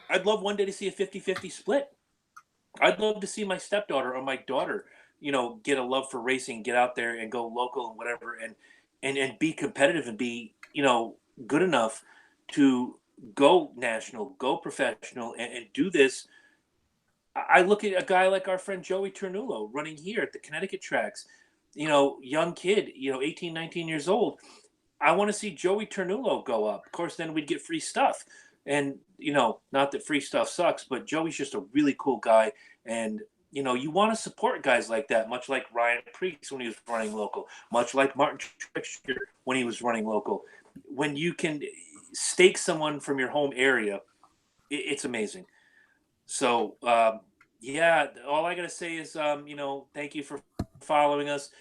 I'd love one day to see a 50-50 split. I'd love to see my stepdaughter or my daughter, get a love for racing, get out there and go local and whatever, and be competitive and be, good enough to go national, go professional, and do this. I look at a guy like our friend Joey Ternullo running here at the Connecticut tracks, young kid, 18, 19 years old. I want to see Joey Ternullo go up. Of course, then we'd get free stuff. And, not that free stuff sucks, but Joey's just a really cool guy. And, you want to support guys like that, much like Ryan Preece when he was running local, much like Martin Truex when he was running local. When you can stake someone from your home area, it's amazing. So, all I got to say is, thank you for following us.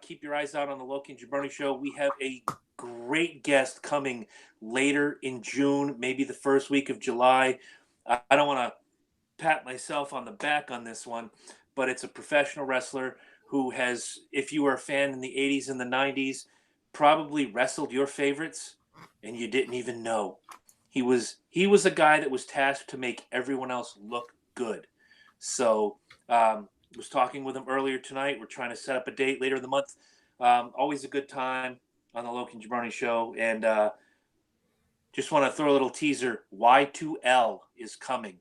Keep your eyes out on the Loki and Jabroni Show. We have a great guest coming later in June, maybe the first week of July. I don't want to pat myself on the back on this one, but it's a professional wrestler who has, if you were a fan in the 80s and the 90s, probably wrestled your favorites and you didn't even know. He was a guy that was tasked to make everyone else look good. So was talking with him earlier tonight. We're trying to set up a date later in the month. Always a good time on the Loki and Jabroni Show. And just want to throw a little teaser. Y2L is coming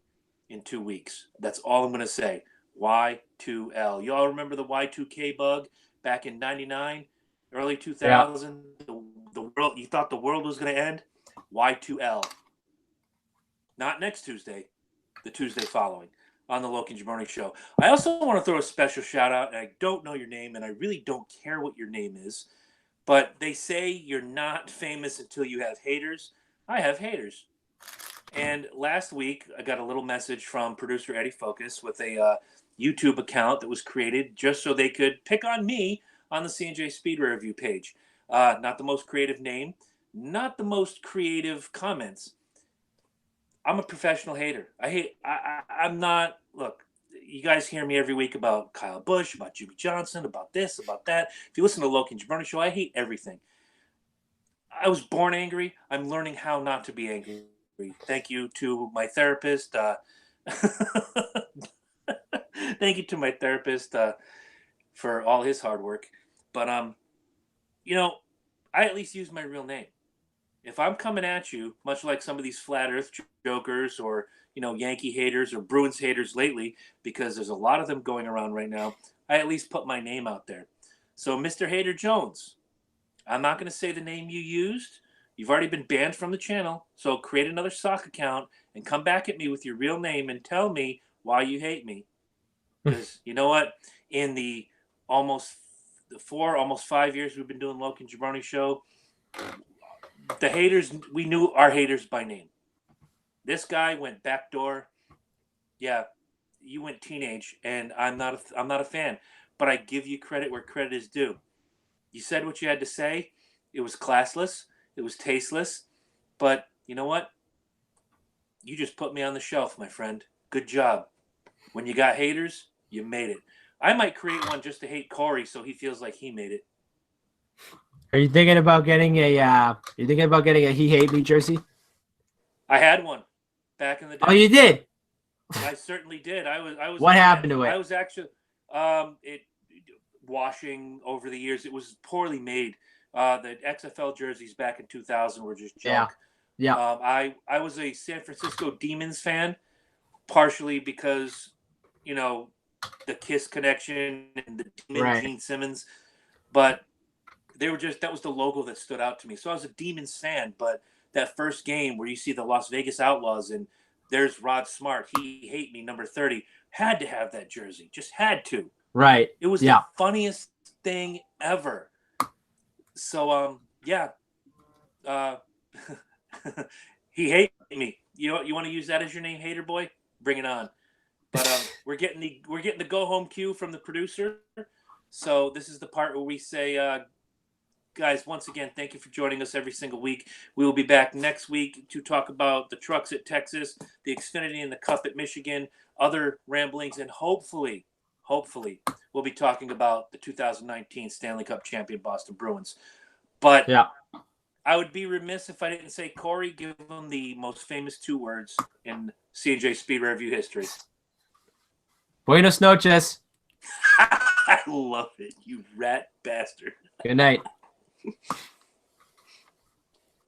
in 2 weeks. That's all I'm going to say. Y2L. You all remember the Y2K bug back in 99, early 2000? Yeah. The world, you thought the world was going to end? Y2L. Not next Tuesday, the Tuesday following on the Loki and Jabroni Show. I also want to throw a special shout out, and I don't know your name, and I really don't care what your name is, but they say you're not famous until you have haters. I have haters. And last week, I got a little message from producer Eddie Focus with a YouTube account that was created just so they could pick on me on the C+J Speedway review page. Not the most creative name, not the most creative comments. I'm a professional hater. I'm not, look, you guys hear me every week about Kyle Busch, about Jimmy Johnson, about this, about that. If you listen to Loki and Jabroni Show, I hate everything. I was born angry. I'm learning how not to be angry. Thank you to my therapist. Thank you to my therapist for all his hard work. But, I at least use my real name. If I'm coming at you, much like some of these flat earth jokers or, Yankee haters or Bruins haters lately, because there's a lot of them going around right now, I at least put my name out there. So, Mr. Hater Jones, I'm not going to say the name you used. You've already been banned from the channel. So create another sock account and come back at me with your real name and tell me why you hate me. Because you know what? In the almost 5 years we've been doing Loki and Jabroni Show, the haters, we knew our haters by name. This guy went backdoor. Yeah, you went teenage, and I'm not a fan. But I give you credit where credit is due. You said what you had to say. It was classless. It was tasteless. But you know what? You just put me on the shelf, my friend. Good job. When you got haters, you made it. I might create one just to hate Corey so he feels like he made it. Are you thinking about getting a He Hate Me jersey? I had one back in the day. Oh, you did? I certainly did. I was What happened to it? I was actually it washing over the years. It was poorly made. The XFL jerseys back in 2000 were just junk. Yeah. I was a San Francisco Demons fan, partially because, you know, the Kiss connection and the Demon Right. Gene Simmons, but they were just, that was the logo that stood out to me. So I was a Demons fan, but that first game where you see the Las Vegas Outlaws and there's Rod Smart, He Hate Me, number 30, had to have that jersey. Just had to. Right. It was the funniest thing ever. So He Hate Me. You want to use that as your name, Hater Boy? Bring it on. But we're getting the go home cue from the producer. So this is the part where we say, guys, once again, thank you for joining us every single week. We will be back next week to talk about the trucks at Texas, the Xfinity and the Cup at Michigan, other ramblings, and hopefully, we'll be talking about the 2019 Stanley Cup champion Boston Bruins. But I would be remiss if I didn't say, Corey, give them the most famous 2 words in C&J Speedway Review history. Buenos noches. I love it, you rat bastard. Good night.